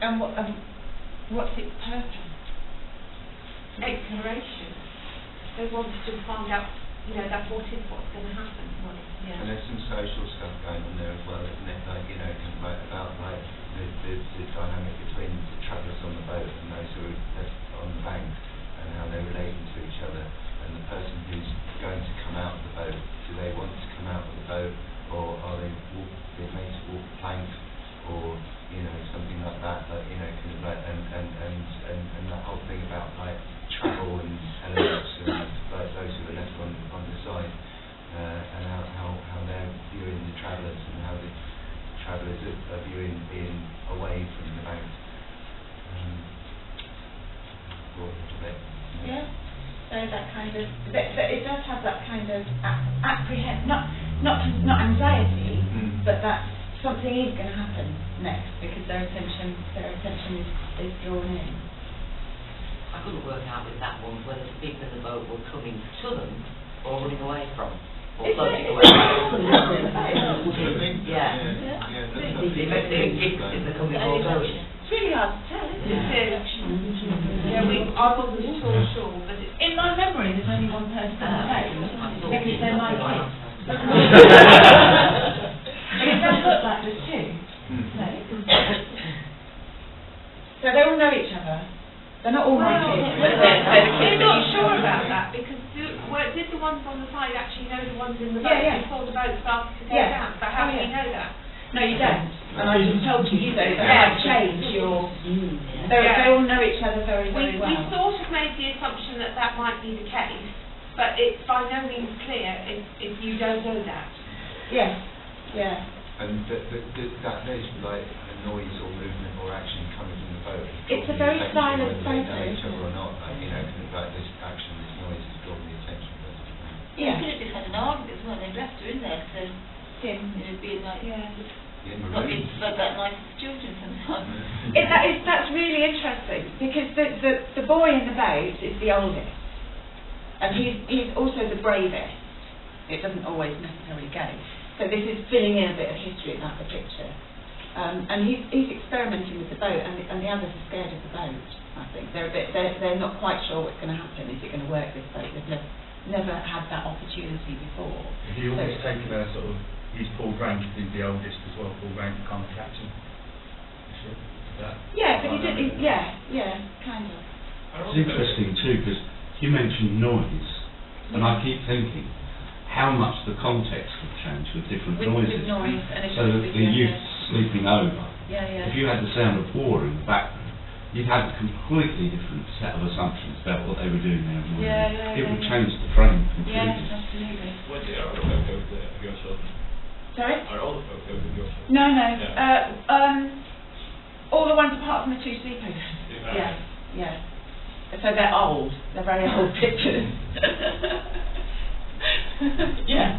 [SPEAKER 6] And what's its purpose? Exploration. They want to just find out, that what's going to happen.
[SPEAKER 13] And there's some social stuff going on there as well, isn't it? Like, about the dynamic between the travellers on the boat and those who are on the bank and how they're relating to each other. And the person who's going to come out of the boat, do they want to come out of the boat, or are they made to walk a plank, or something like that? Like, kind of like, and that whole thing about like travel and elements and like those who are left on the side, and how they're viewing the travellers and how the travellers are viewing being away from the bank.
[SPEAKER 1] Yeah. So that kind of, it does have that kind of not anxiety, but that something is going to happen next because their attention is drawn in.
[SPEAKER 10] I couldn't work out with that one whether the people in the boat were coming to them or running away from, or floating away from. Yeah. It makes a big difference if they're coming or going.
[SPEAKER 1] It's really hard to tell, isn't it?
[SPEAKER 12] Yeah, I wasn't at all sure, but
[SPEAKER 1] in my memory there's only one person on the boat because they're my kids. But it does look like there's two. So they all know each other. They're not all my kids.
[SPEAKER 12] We're not sure about that because did the ones on the side actually know the ones in the boat before the boat started to go down? But how do you know that?
[SPEAKER 1] No, you don't. And I just told you don't. That might change your... They all know each other very, very well.
[SPEAKER 12] We sort of made the assumption that that might be the case, but it's by no means clear if you don't know that.
[SPEAKER 1] Yes. Yeah.
[SPEAKER 13] And that noise, like a noise or movement or action coming from the boat.
[SPEAKER 1] It's a very silent photo.
[SPEAKER 13] Whether they know each other or not, like, you know, like this action, this noise is drawing the attention of us.
[SPEAKER 5] Yeah. You could have just had an argument as well. They've left her in there, so it'd be like not being so that nice as children sometimes.
[SPEAKER 1] That's really interesting because the boy in the boat is the oldest, and he's also the bravest. It doesn't always necessarily go. So this is filling in a bit of history about the picture. And he's experimenting with the boat, and the others are scared of the boat. I think they're not quite sure what's going to happen. Is it going to work, this boat? They've never had that opportunity before.
[SPEAKER 14] Have you always taken a sort of, he's Paul Rank, he's the oldest as well, Paul Rank, kind of captain?
[SPEAKER 1] Yeah, but he did. Kind of.
[SPEAKER 3] It's interesting too because you mentioned noise, and I keep thinking how much the context would change with different noises.
[SPEAKER 1] With noise, and
[SPEAKER 3] so the youth sleeping over.
[SPEAKER 1] Yeah.
[SPEAKER 3] If you had the sound of war in the background, you'd have a completely different set of assumptions about what they were doing there. It would change the frame completely.
[SPEAKER 1] Yes, absolutely.
[SPEAKER 11] Wendy, are all the photos of your children?
[SPEAKER 1] Sorry?
[SPEAKER 11] Are all the photos of your children?
[SPEAKER 1] No.
[SPEAKER 11] Yeah.
[SPEAKER 1] All the ones apart from the two sleepovers. Yeah. So they're old. They're very old pictures. Yeah.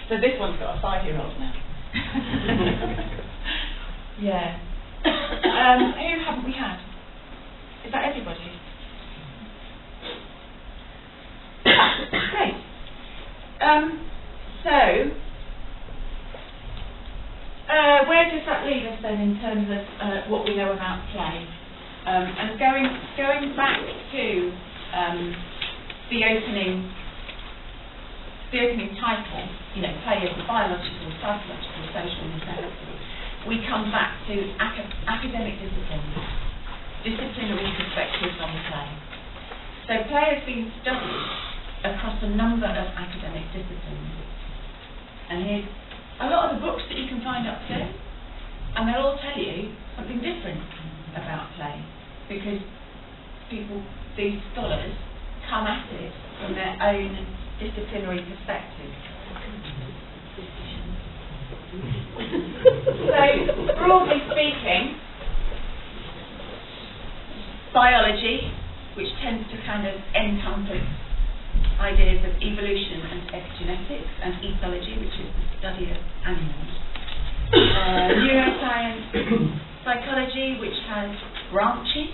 [SPEAKER 1] So this one's got a 5-year-old now. Yeah. Who haven't we had? Is that everybody? Great. Where does that leave us then in terms of what we know about play? And going back to the opening title, play as a biological, psychological, social necessity, we come back to academic disciplinary perspectives on play. So play has been studied across a number of academic disciplines. And here's a lot of the books that you can find up there, and they'll all tell you something different about play, because these scholars come at it from their own disciplinary perspective. So, broadly speaking, biology, which tends to kind of encompass ideas of evolution and epigenetics, and ethology, which is the study of animals. Neuroscience, psychology, which has branches,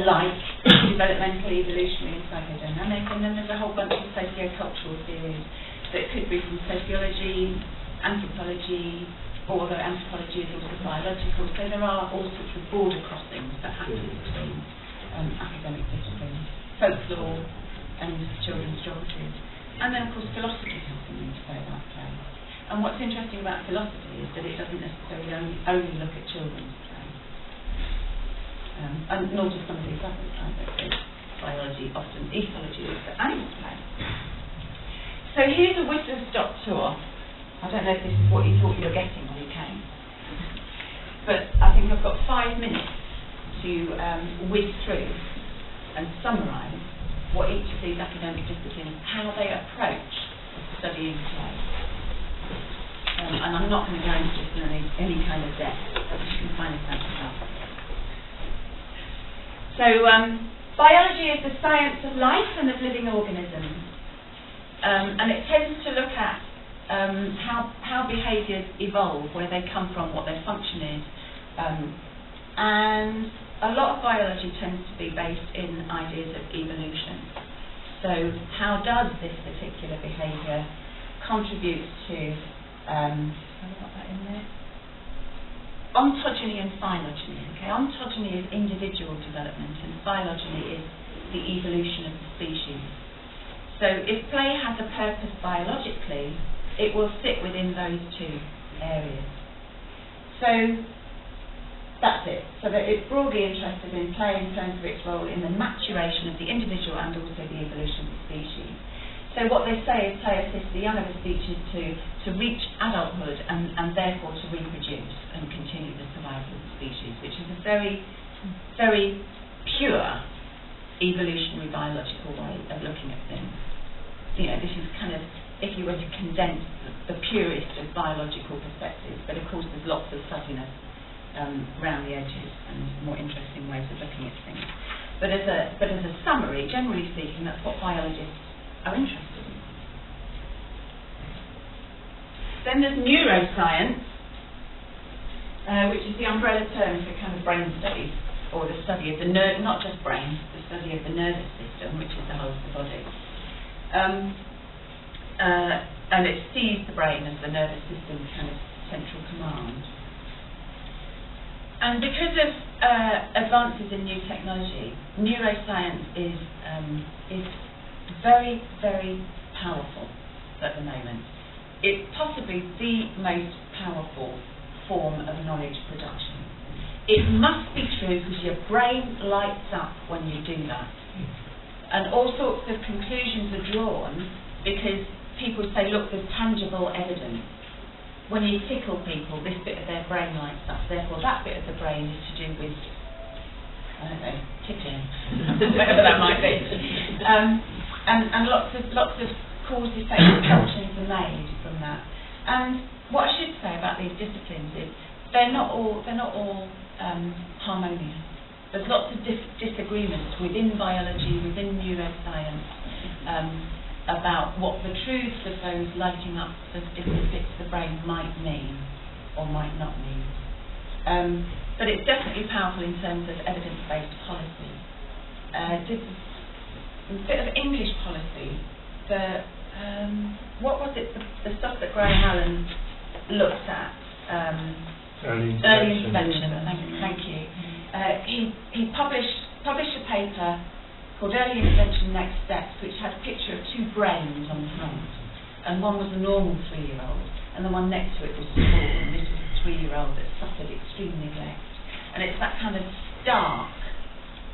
[SPEAKER 1] like developmental, evolutionary and psychodynamic, and then there's a whole bunch of sociocultural theories that could be from sociology, anthropology, although anthropology is also biological, so there are all sorts of border crossings that happen between academic disciplines, folklore and children's geography. And then of course philosophy has something to say about play. And what's interesting about philosophy is that it doesn't necessarily only look at children's play. And nor do some of these others either. So biology, often ethology looks at animal play. So here's a whistle-stop tour. I don't know if this is what you thought you were getting when you came, but I think I've got 5 minutes to whiz through and summarise what each of these academic disciplines, how they approach studying play. And I'm not going to go into this in any kind of depth, but you can find this out yourself. So, biology is the science of life and of living organisms, and it tends to look at how behaviours evolve, where they come from, what their function is, and a lot of biology tends to be based in ideas of evolution. So how does this particular behaviour contribute to, have I got that in there? Ontogeny and phylogeny. Okay, ontogeny is individual development, and phylogeny is the evolution of the species. So if play has a purpose biologically, it will sit within those two areas. So that's it. So that it's broadly interested in play in terms of its role in the maturation of the individual and also the evolution of the species. So what they say is play assists the young of a species to reach adulthood and therefore to reproduce and continue the survival of the species, which is a very, very pure evolutionary biological way of looking at things. You know, this is kind of, if you were to condense the purest of biological perspectives, but of course there's lots of fuzziness around the edges and more interesting ways of looking at things. But as a summary, generally speaking, that's what biologists are interested in. Then there's neuroscience, which is the umbrella term for kind of brain studies, or the study of the not just brain, the study of the nervous system, which is the whole of the body. And it sees the brain as the nervous system's kind of central command. And because of advances in new technology, neuroscience is very, very powerful at the moment. It's possibly the most powerful form of knowledge production. It must be true because your brain lights up when you do that. And all sorts of conclusions are drawn because people say, look, there's tangible evidence. When you tickle people, this bit of their brain lights up, therefore that bit of the brain is to do with, I don't know, tickling, whatever that might be. And lots of cause-effect connections are made from that. And what I should say about these disciplines is they're not all harmonious. There's lots of disagreements within biology, within neuroscience, about what the truths of those lighting up the different bits of the brain might mean or might not mean. But it's definitely powerful in terms of evidence-based policy. A bit of English policy. What was it? The stuff that Graham Allen looked at. Early intervention. Thank you. He published a paper called Early Intervention Next Steps, which had a picture of two brains on the front, and one was a normal 3-year-old, and the one next to it was small, and this was a 3-year-old that suffered extreme neglect. And it's that kind of stark,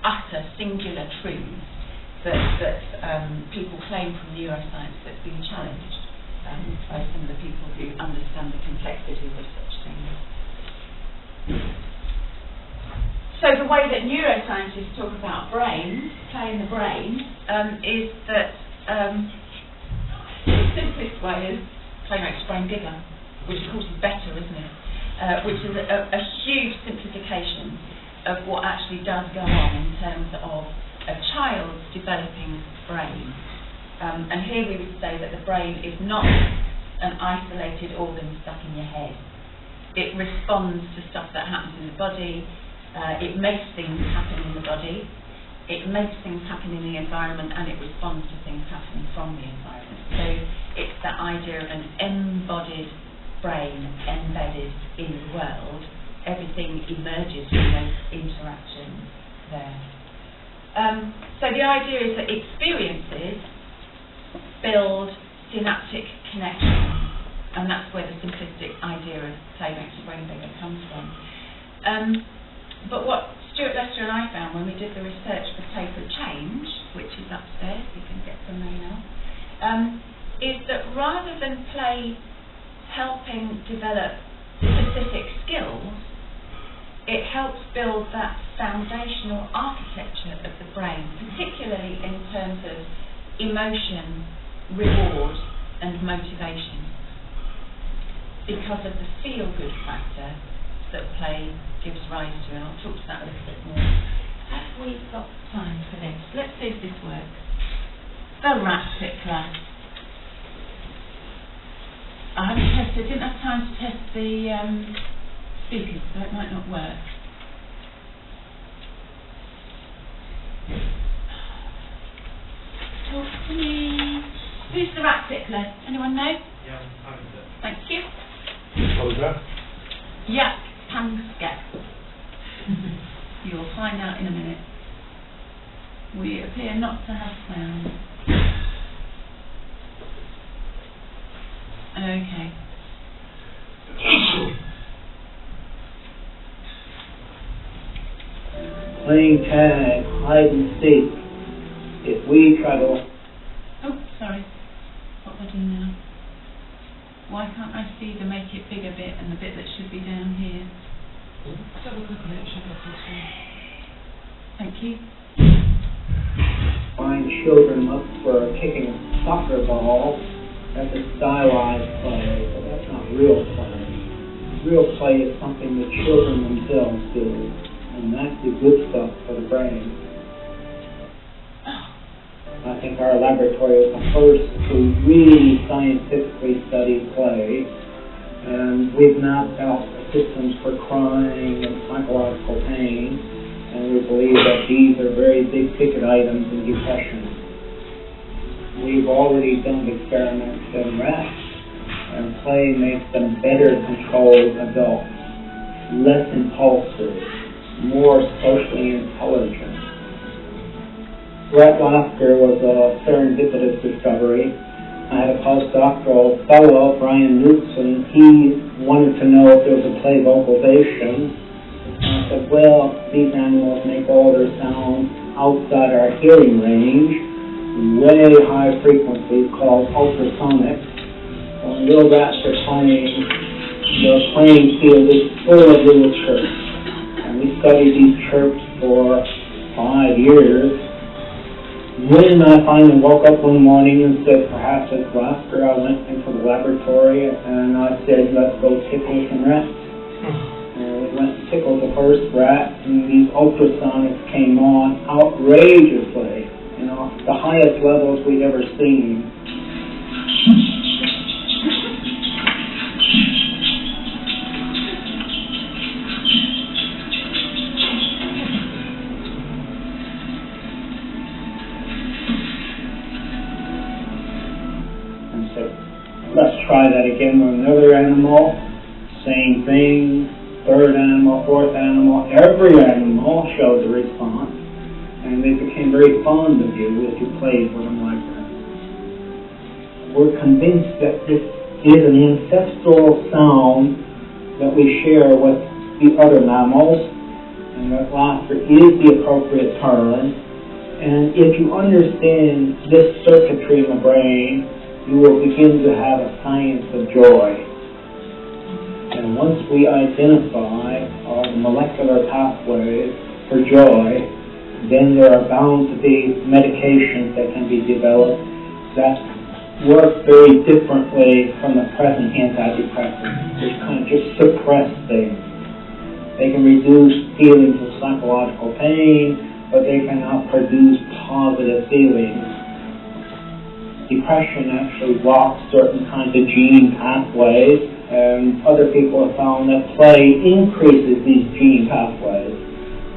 [SPEAKER 1] utter, singular truth that people claim from neuroscience that's been challenged by some of the people who understand the complexities of such things. So the way that neuroscientists talk about brains, play in the brain, is that the simplest way is play makes the brain bigger, which of course is better, isn't it? Which is a huge simplification of what actually does go on in terms of a child's developing brain. And here we would say that the brain is not an isolated organ stuck in your head. It responds to stuff that happens in the body. It makes things happen in the body, it makes things happen in the environment, and it responds to things happening from the environment. So it's that idea of an embodied brain embedded in the world. Everything emerges from those interactions there. So the idea is that experiences build synaptic connections, and that's where the simplistic idea of play makes the brain bigger comes from. But what Stuart Lester and I found when we did the research for Paper Change, which is upstairs, you can get some there now, is that rather than play helping develop specific skills, it helps build that foundational architecture of the brain, particularly in terms of emotion, reward and motivation, because of the feel-good factor that play gives rise to, and I'll talk to that a little bit more. Have we got time for this? Let's see if this works. The rat tickler. I haven't tested, didn't have time to test the speakers, so it might not work. Talk to me. Who's the rat tickler? Anyone know?
[SPEAKER 14] Yeah, I'm there.
[SPEAKER 1] Thank you.
[SPEAKER 7] What was that?
[SPEAKER 1] Yeah, Pamsket. You'll find out in a minute. We appear not to have sound. Okay.
[SPEAKER 17] Playing tag, hide and seek. If we try to...
[SPEAKER 1] Oh, sorry. What do I do now? Why can't I see the make it bigger bit and the bit that should be down here?
[SPEAKER 16] Double click on it, it should go full screen.
[SPEAKER 1] Thank you.
[SPEAKER 17] Find children up for kicking a soccer ball. That's a stylized play, but that's not real play. Real play is something the children themselves do, and that's the good stuff for the brain. I think our laboratory is the first to really scientifically study play, and we've mapped out systems for crying and psychological pain, and we believe that these are very big ticket items in depression. We've already done experiments in rats, and play makes them better controlled adults, less impulsive, more socially intelligent. Rat laughter was a serendipitous discovery. I had a postdoctoral fellow, Brian Newton. He wanted to know if there was a play vocalization. I said, well, these animals make all their sounds outside our hearing range, way high frequencies called ultrasonic. When little rats are playing, the playing field is full of little chirps. And we studied these chirps for 5 years. When I finally woke up one morning and said, perhaps it's laughter, I went into the laboratory and I said, let's go tickle some rats. And we went and tickled the first rat, and these ultrasonics came on outrageously, you know, the highest levels we'd ever seen. Let's try that again with another animal. Same thing. Third animal, fourth animal. Every animal showed the response. And they became very fond of you if you played with them like that. We're convinced that this is an ancestral sound that we share with the other mammals. And that laughter is the appropriate term. And if you understand this circuitry in the brain, you will begin to have a science of joy. And once we identify all the molecular pathways for joy, then there are bound to be medications that can be developed that work very differently from the present antidepressants, which kind of just suppress things. They can reduce feelings of psychological pain, but they cannot produce positive feelings. Depression actually blocks certain kinds of gene pathways, and other people have found that play increases these gene pathways.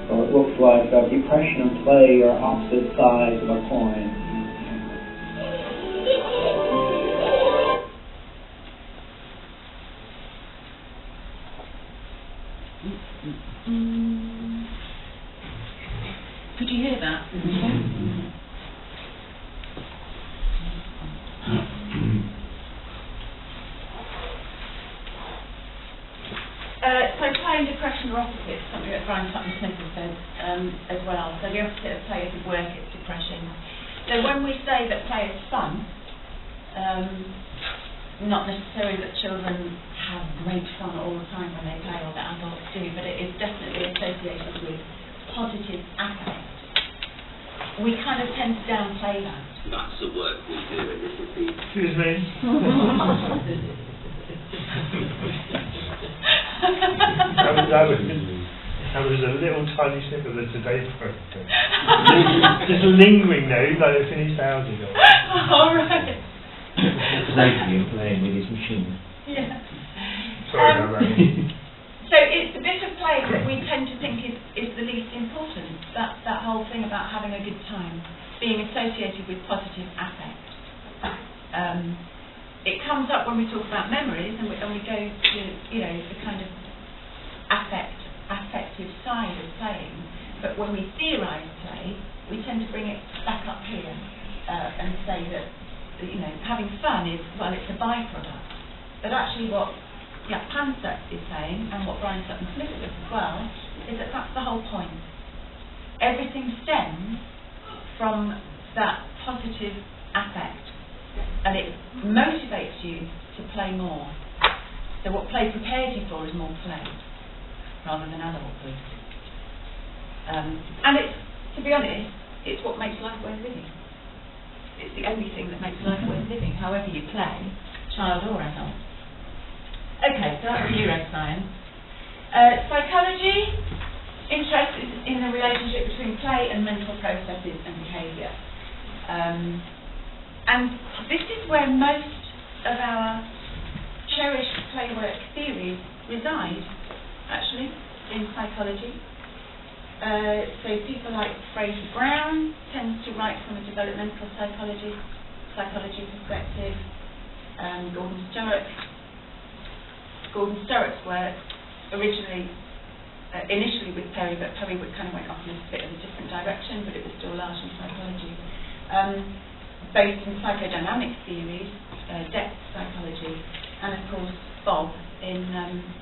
[SPEAKER 17] So it looks like depression and play are opposite sides of a coin.
[SPEAKER 1] Could you hear that? So play and depression are opposites, something that Brian Smith has said as well. So the opposite of play is work, it's depression. So when we say that play is fun, not necessarily that children have great fun all the time when they play, or that adults do, but it is definitely associated with positive affect. We kind of tend to downplay that.
[SPEAKER 18] That's the work we do, and this is the...
[SPEAKER 7] Excuse me. That was a little tiny snip of the Today program. Just lingering now, like they finished hours ago.
[SPEAKER 1] All right.
[SPEAKER 9] Lately, playing with his machine.
[SPEAKER 1] Yeah.
[SPEAKER 7] Sorry about that.
[SPEAKER 1] So it's the bit of play that we tend to think is the least important. That whole thing about having a good time, being associated with positive affect. It comes up when we talk about memories, and we go to the kind of affective side of playing. But when we theorise play, we tend to bring it back up here and say that having fun is, well, it's a byproduct. But actually what Jack Panzer is saying, and what Brian Sutton Smith does as well, is that that's the whole point. Everything stems from that positive affect, and it motivates you to play more. So what play prepares you for is more play, rather than adulthood. And it's, to be honest, it's what makes life worth living. It's the only thing that makes life worth living, however you play, child or adult. Okay, so that's neuroscience. Psychology, interest is in the relationship between play and mental processes and behaviour. And this is where most of our cherished playwork theories reside, actually, in psychology. So people like Fraser Brown tends to write from a developmental psychology perspective. Gordon Sturrock's work initially with Perry, but Perry kind of went off in a bit of a different direction, but it was still largely psychology. Based in psychodynamic theories, depth psychology, and of course Bob in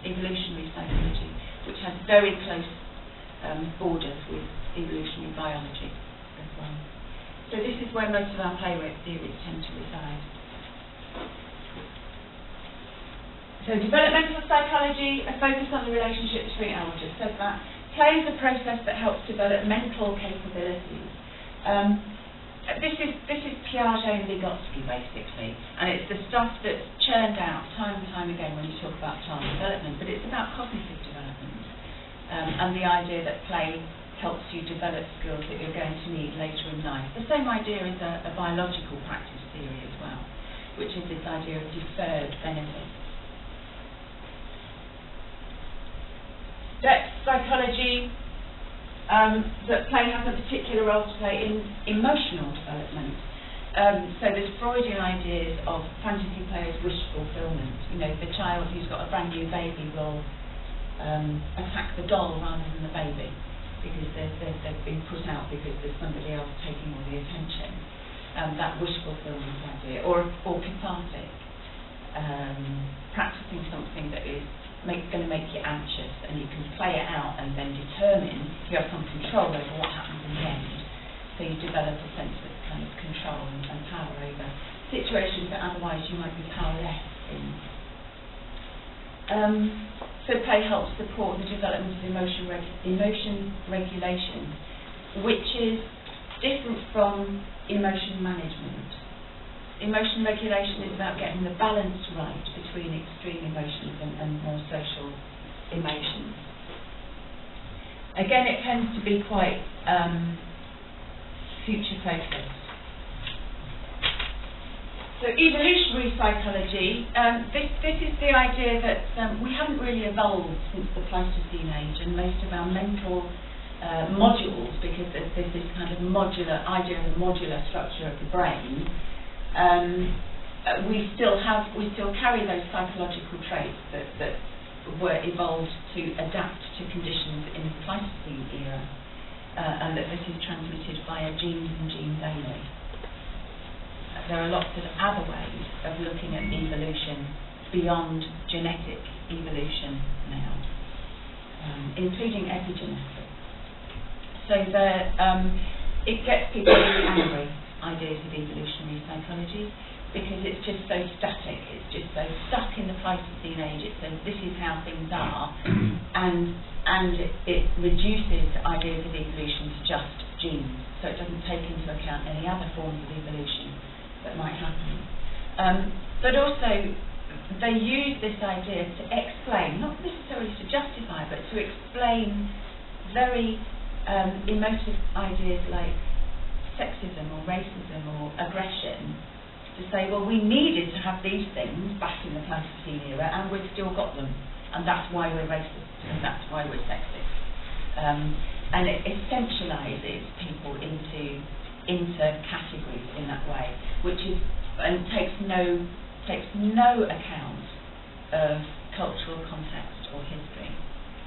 [SPEAKER 1] evolutionary psychology, which has very close borders with evolutionary biology as well. So this is where most of our playwork theories tend to reside. So developmental psychology, a focus on the relationship between, I just said that, play is a process that helps develop mental capabilities. This is Piaget and Vygotsky basically, and it's the stuff that's churned out time and time again when you talk about child development, but it's about cognitive development, and the idea that play helps you develop skills that you're going to need later in life. The same idea is a biological practice theory as well, which is this idea of deferred benefit. Depth psychology, that play has a particular role to play in emotional development. So there's Freudian ideas of fantasy play as wish fulfillment. The child who's got a brand new baby will attack the doll rather than the baby because they've been put out because there's somebody else taking all the attention. That wish fulfillment idea, or cathartic, practicing something that is going to make you anxious, and you can play it out and then determine, you have some control over what happens in the end. So you develop a sense of kind of control and power over situations that otherwise you might be powerless in. So play helps support the development of emotion regulation, which is different from emotion management. Emotion regulation is about getting the balance right between extreme emotions and more social emotions. Again, it tends to be quite future focused. So evolutionary psychology, this is the idea that we haven't really evolved since the Pleistocene age, and most of our mental modules, because there's this kind of modular idea of the modular structure of the brain, we still carry those psychological traits that were evolved to adapt to conditions in the Pleistocene era, and that this is transmitted via genes and genes only. There are lots of other ways of looking at evolution beyond genetic evolution now, including epigenetics. So it gets people really angry, ideas of evolutionary psychology, because it's just so static, it's just so stuck in the Pleistocene age. It says this is how things are, and it reduces ideas of evolution to just genes, so it doesn't take into account any other forms of evolution that might happen. But also they use this idea to explain, not necessarily to justify, but to explain very emotive ideas like sexism or racism or aggression to say, well, we needed to have these things back in the Pleistocene era, and we've still got them, and that's why we're racist, and that's why we're sexist. And it essentialises people into categories in that way, which is and takes no account of cultural context or history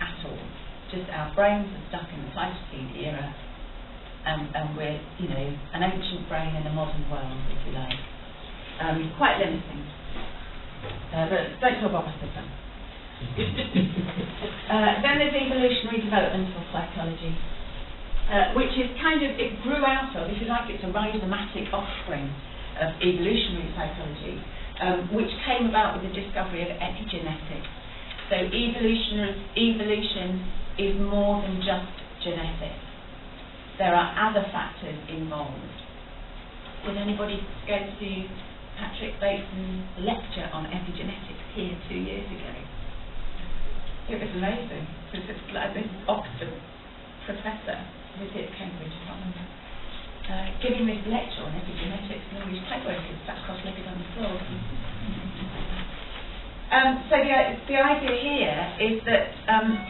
[SPEAKER 1] at all. Just our brains are stuck in the Pleistocene era, and we're, you know, an ancient brain in a modern world, if you like. Quite limiting. But don't talk about myself then. Then there's evolutionary developmental psychology, which is kind of, it grew out of, if you like, it's a rhizomatic offspring of evolutionary psychology, which came about with the discovery of epigenetics. So evolution is more than just genetics. There are other factors involved. Did anybody go to Patrick Bateson's lecture on epigenetics here 2 years ago? It was amazing. It was like this Oxford professor, was it Cambridge, I can't remember, giving this lecture on epigenetics, and all these playworkers sat cross-legged on the floor. So the idea here is that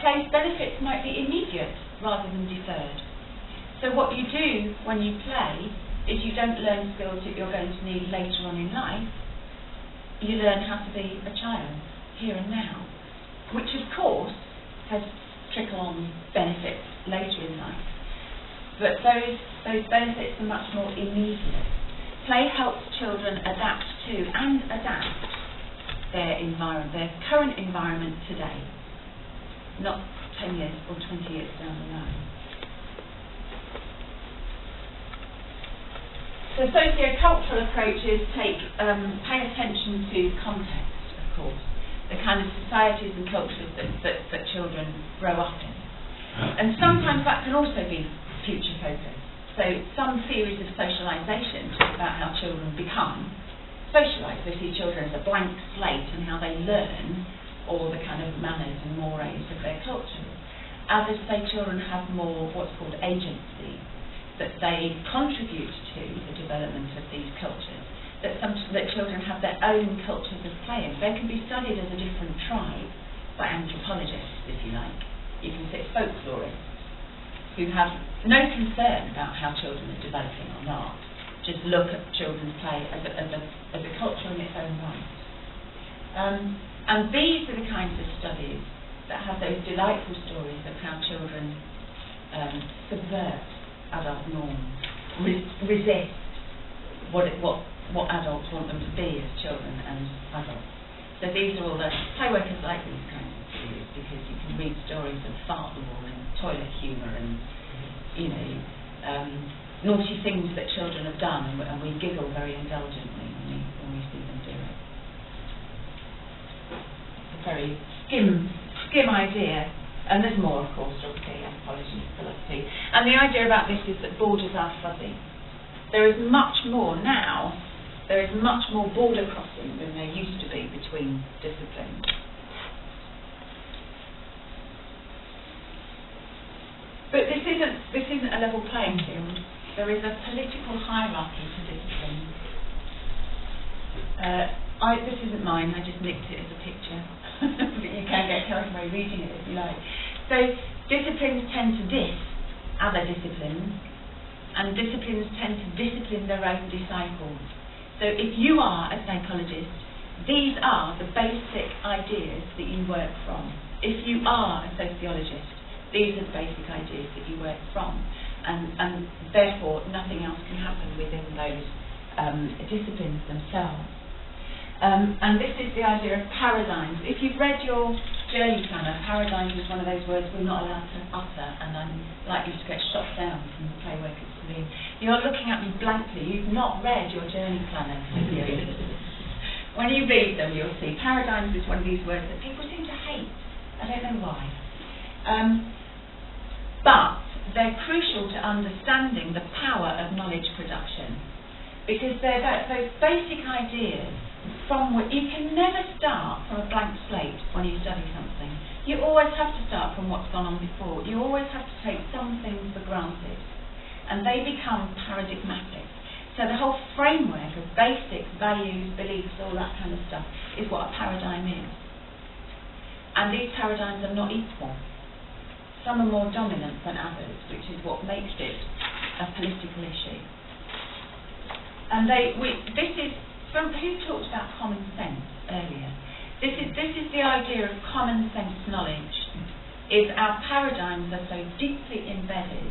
[SPEAKER 1] play's benefits might be immediate rather than deferred. So what you do when you play is you don't learn skills that you're going to need later on in life. You learn how to be a child, here and now, which of course has trickle-on benefits later in life. But those benefits are much more immediate. Play helps children adapt to and adapt their environment, their current environment today, not 10 years or 20 years down the line. So socio-cultural approaches pay attention to context, of course, the kind of societies and cultures that children grow up in. And sometimes that can also be future focused. So some theories of socialisation talk about how children become socialised. They see children as a blank slate and how they learn all the kind of manners and mores of their culture. Others say children have more what's called agency, that they contribute to the development of these cultures, that children have their own cultures of playing. They can be studied as a different tribe by anthropologists, if you like. You can say folklorists, who have no concern about how children are developing or not, just look at children's play as a culture in its own right. And these are the kinds of studies that have those delightful stories of how children subvert adult norms, resist what adults want them to be as children and adults. So these are all the playworkers like these kinds of stories, because you can read stories of fartball and toilet humour and, you know, naughty things that children have done, and we giggle very indulgently when we see them do it. It's a very skim idea. And there's more, of course, geography, anthropology, philosophy. And the idea about this is that borders are fuzzy. There is much more now, there is much more border crossing than there used to be between disciplines. But this isn't a level playing field. There is a political hierarchy to disciplines. This isn't mine, I just nicked it as a picture. But you can get carried away reading it if you like. So disciplines tend to diss other disciplines, and disciplines tend to discipline their own disciples. So if you are a psychologist, these are the basic ideas that you work from. If you are a sociologist, these are the basic ideas that you work from. And therefore nothing else can happen within those disciplines themselves. And this is the idea of paradigms. If you've read your journey planner, paradigms is one of those words we're not allowed to utter, and I'm likely to get shot down from the playworkers to me. You're looking at me blankly. You've not read your journey planner. When you read them, you'll see paradigms is one of these words that people seem to hate. I don't know why. But they're crucial to understanding the power of knowledge production, because they're those basic ideas from which you can never start from a blank slate when you study something. You always have to start from what's gone on before. You always have to take some things for granted, and they become paradigmatic. So the whole framework of basic values, beliefs, all that kind of stuff, is what a paradigm is. And these paradigms are not equal. Some are more dominant than others, which is what makes it a political issue. And this is from who talked about common sense earlier. This is the idea of common sense knowledge. Is our paradigms are so deeply embedded,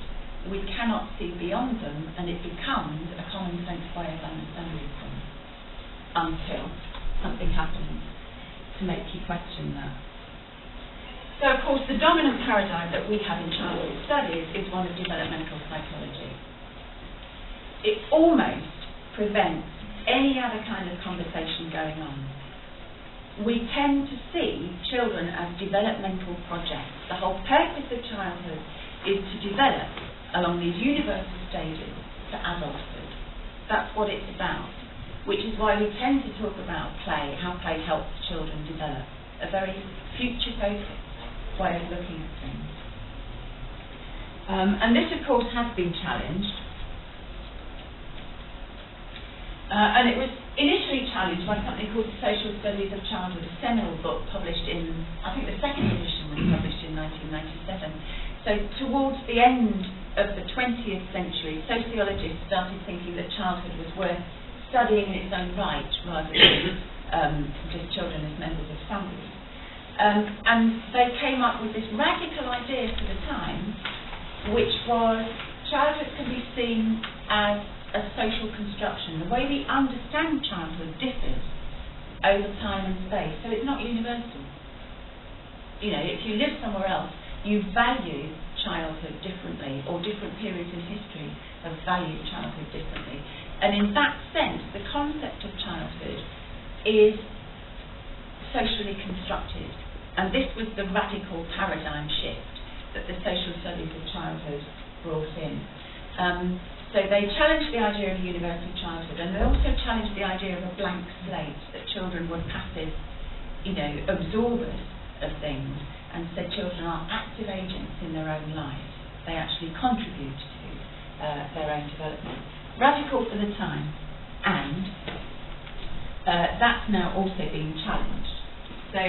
[SPEAKER 1] we cannot see beyond them, and it becomes a common sense way of understanding them until something happens to make you question that. So, of course, the dominant paradigm that we have in childhood studies is one of developmental psychology. It almost prevents any other kind of conversation going on. We tend to see children as developmental projects. The whole purpose of childhood is to develop along these universal stages to adulthood. That's what it's about, which is why we tend to talk about play, how play helps children develop, a very future-focused way of looking at things. And this, of course, has been challenged. And it was initially challenged by something called the Social Studies of Childhood, a seminal book published in, I think the second edition was published in 1997. So towards the end of the 20th century, sociologists started thinking that childhood was worth studying in its own right, rather than just children as members of families. And they came up with this radical idea for the time, which was childhood can be seen as a social construction. The way we understand childhood differs over time and space, so it's not universal. You know, if you live somewhere else, you value childhood differently, or different periods in history have valued childhood differently. And in that sense, the concept of childhood is socially constructed. And this was the radical paradigm shift that the social studies of childhood brought in. So they challenged the idea of universal childhood, and they also challenged the idea of a blank slate, that children were passive, absorbers of things, and said children are active agents in their own lives. They actually contribute to their own development. Radical for the time, and that's now also being challenged. So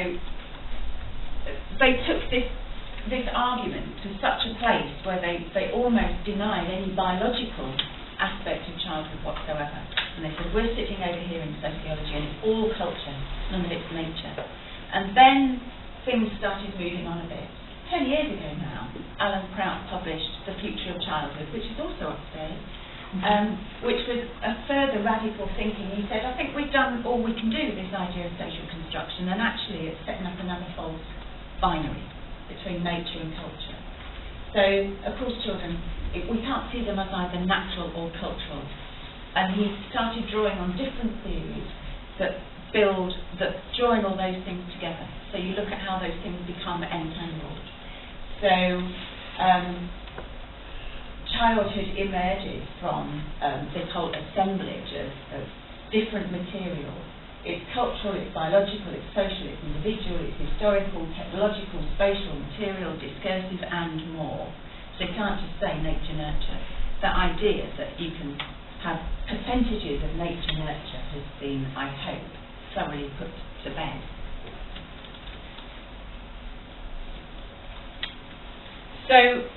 [SPEAKER 1] they took this argument to such a place where they almost denied any biological aspect of childhood whatsoever. And they said, we're sitting over here in sociology and it's all culture, none of it's nature. And then things started moving on a bit. 10 years ago now, Alan Prout published The Future of Childhood, which is also upstairs, which was a further radical thinking. He said, I think we've done all we can do with this idea of social construction, and actually it's setting up another false binary between nature and culture. So, of course, children, we can't see them as either natural or cultural. And he started drawing on different theories that join all those things together. So you look at how those things become entangled. So, childhood emerges from this whole assemblage of different materials. It's cultural, it's biological, it's social, it's individual, it's historical, technological, spatial, material, discursive, and more. So you can't just say nature-nurture. The idea that you can have percentages of nature-nurture has been, I hope, thoroughly put to bed. So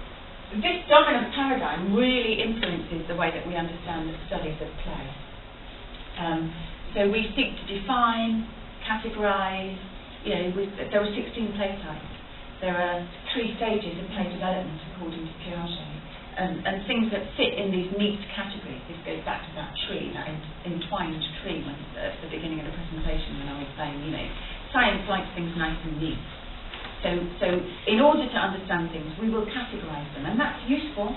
[SPEAKER 1] this dominant paradigm really influences the way that we understand the studies of play. So we seek to define, categorise, there are 16 play types. There are 3 stages of play development according to Piaget. And things that fit in these neat categories. This goes back to that tree, that entwined tree at the beginning of the presentation when I was saying, science likes things nice and neat. So in order to understand things, we will categorise them, and that's useful.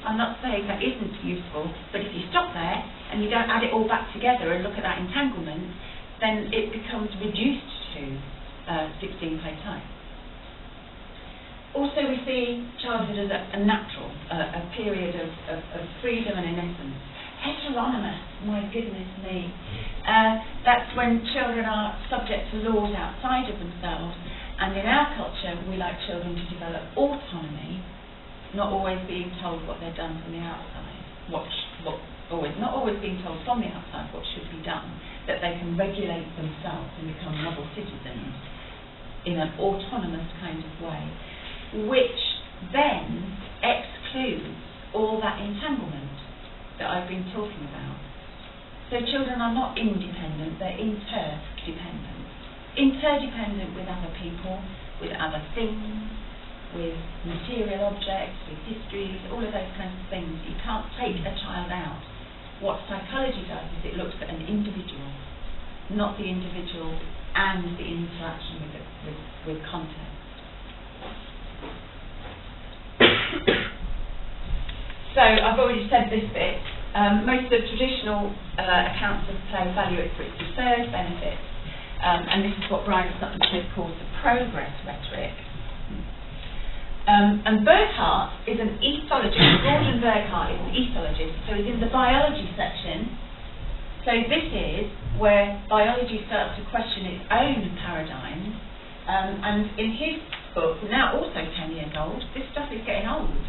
[SPEAKER 1] I'm not saying that isn't useful, but if you stop there and you don't add it all back together and look at that entanglement, then it becomes reduced to 16 play types. Also, we see childhood as a natural, a period of freedom and innocence. Heteronymous, my goodness me. That's when children are subject to laws outside of themselves, and in our culture, we like children to develop autonomy, not always being told what they've done from the outside, not always being told from the outside what should be done, that that they can regulate themselves and become model citizens in an autonomous kind of way, which then excludes all that entanglement that I've been talking about. So children are not independent, they're interdependent. Interdependent with other people, with other things, with material objects, with histories, all of those kinds of things. You can't take a child out. What psychology does is it looks at an individual, not the individual and the interaction with context. So I've already said this bit. Most of the traditional accounts of play value it for its deferred benefits, and this is what Brian Sutton Smith calls the progress rhetoric. And Burkhardt is an ethologist. Gordon Burkhardt is an ethologist, so he's in the biology section. So this is where biology starts to question its own paradigms. And in his book, now also 10 years old, this stuff is getting old.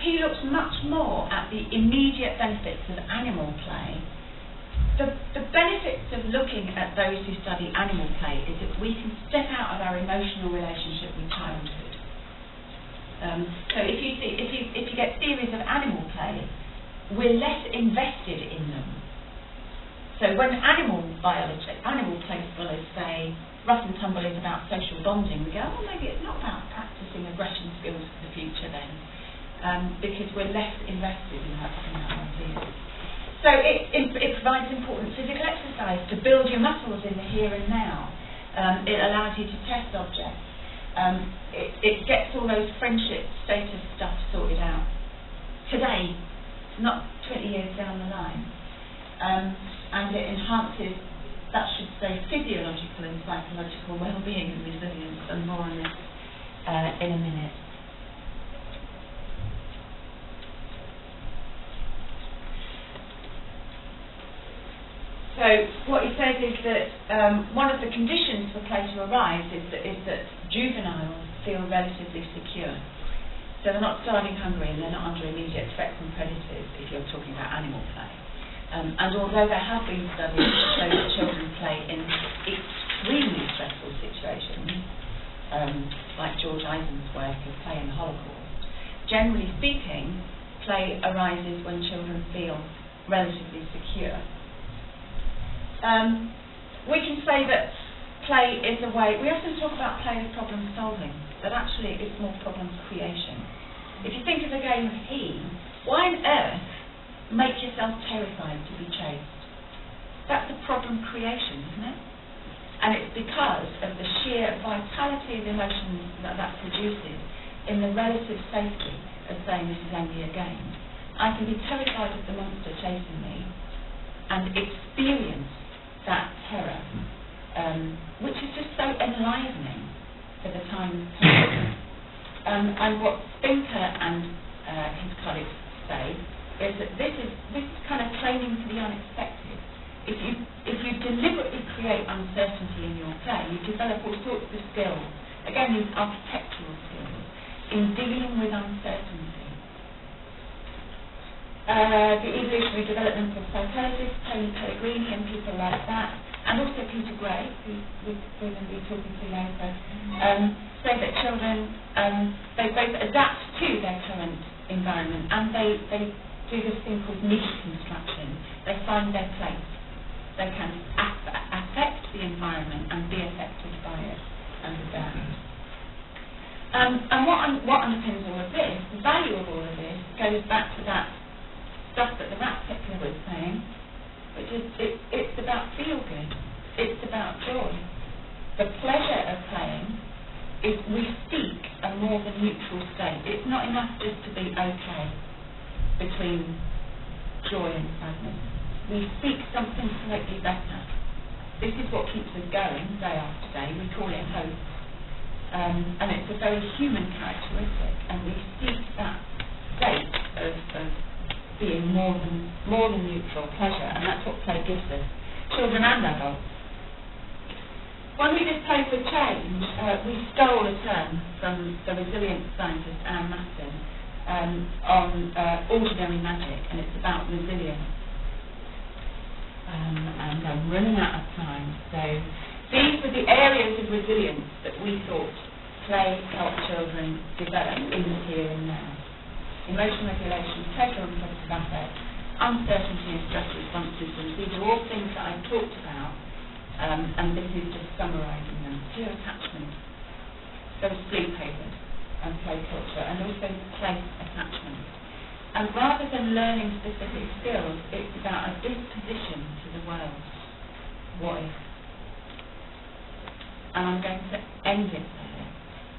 [SPEAKER 1] He looks much more at the immediate benefits of animal play. The benefits of looking at those who study animal play is that we can step out of our emotional relationship with childhood. So if you get theories of animal play, we're less invested in them. So when animal play scholars say rough and tumble is about social bonding, we go, oh, maybe it's not about practicing aggression skills for the future then. Because we're less invested in that idea. So it provides important physical exercise to build your muscles in the here and now. It allows you to test objects. It gets all those friendship status stuff sorted out today, not 20 years down the line. And it enhances, that should say, physiological and psychological well-being and resilience, and more on this in a minute. So what he says is that one of the conditions for play to arise is that juveniles feel relatively secure. So they're not starving hungry and they're not under immediate threat from predators, if you're talking about animal play. And although there have been studies that show that children play in extremely stressful situations, like George Eisen's work of Play in the Holocaust, generally speaking, play arises when children feel relatively secure. We can say that play is a way, we often talk about play as problem solving, but actually it's more problem creation. If you think of the game of He, why on earth make yourself terrified to be chased? That's a problem creation, isn't it? And it's because of the sheer vitality of emotions that produces in the relative safety of saying this is only a game. I can be terrified of the monster chasing me and experience that terror, which is just so enlivening for the time of play. And what Spinker and his colleagues say is that this is kind of claiming for the unexpected. If you deliberately create uncertainty in your play, you develop all sorts of skills, again these architectural skills, in dealing with uncertainty. The evolutionary developmental psychologist Tony Pellegrini and people like that, and also Peter Gray, who we're going to be talking to later, say that children, they both adapt to their current environment, and they do this thing called niche construction. They find their place. They can affect the environment and be affected by it and adapt. And what underpins all of this, the value of all of this, goes back to that stuff that the rat pickler was saying, which is it's about feel good, it's about joy. The pleasure of playing is we seek a more than neutral state. It's not enough just to be okay between joy and sadness. We seek something slightly better. This is what keeps us going day after day. We call it hope. And it's a very human characteristic, and we seek that state of being more than neutral pleasure, and that's what play gives us, children and adults. When we did Play for Change, we stole a term from the resilient scientist Anne Maston on ordinary magic, and it's about resilience and I'm running out of time. So these were the areas of resilience that we thought play help children develop in the here and now. Emotional regulation, total and positive affect, uncertainty and stress response systems. These are all things that I've talked about, and this is just summarising them. Secure attachment, so sleepovers and play culture, and also place attachment. And rather than learning specific skills, it's about a disposition to the world. What if? And I'm going to end it there.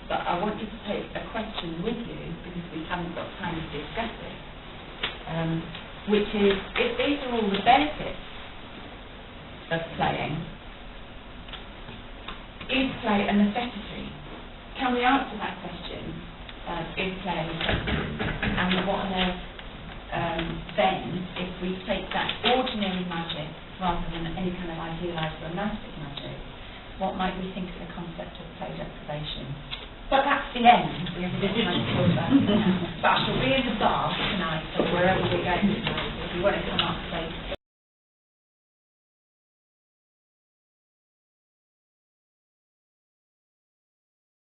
[SPEAKER 1] But I want you to take a question with you, because we haven't got time to discuss it, which is, if these are all the benefits of playing, is play a necessity? Can we answer that question? Is play a necessity? And what on earth then, if we take that ordinary magic rather than any kind of idealised romantic magic, what might we think of the concept of play deprivation? But that's the end. We haven't got time to talk about it now. But I shall be in the bar tonight, or wherever we're going tonight, if you want to come up, say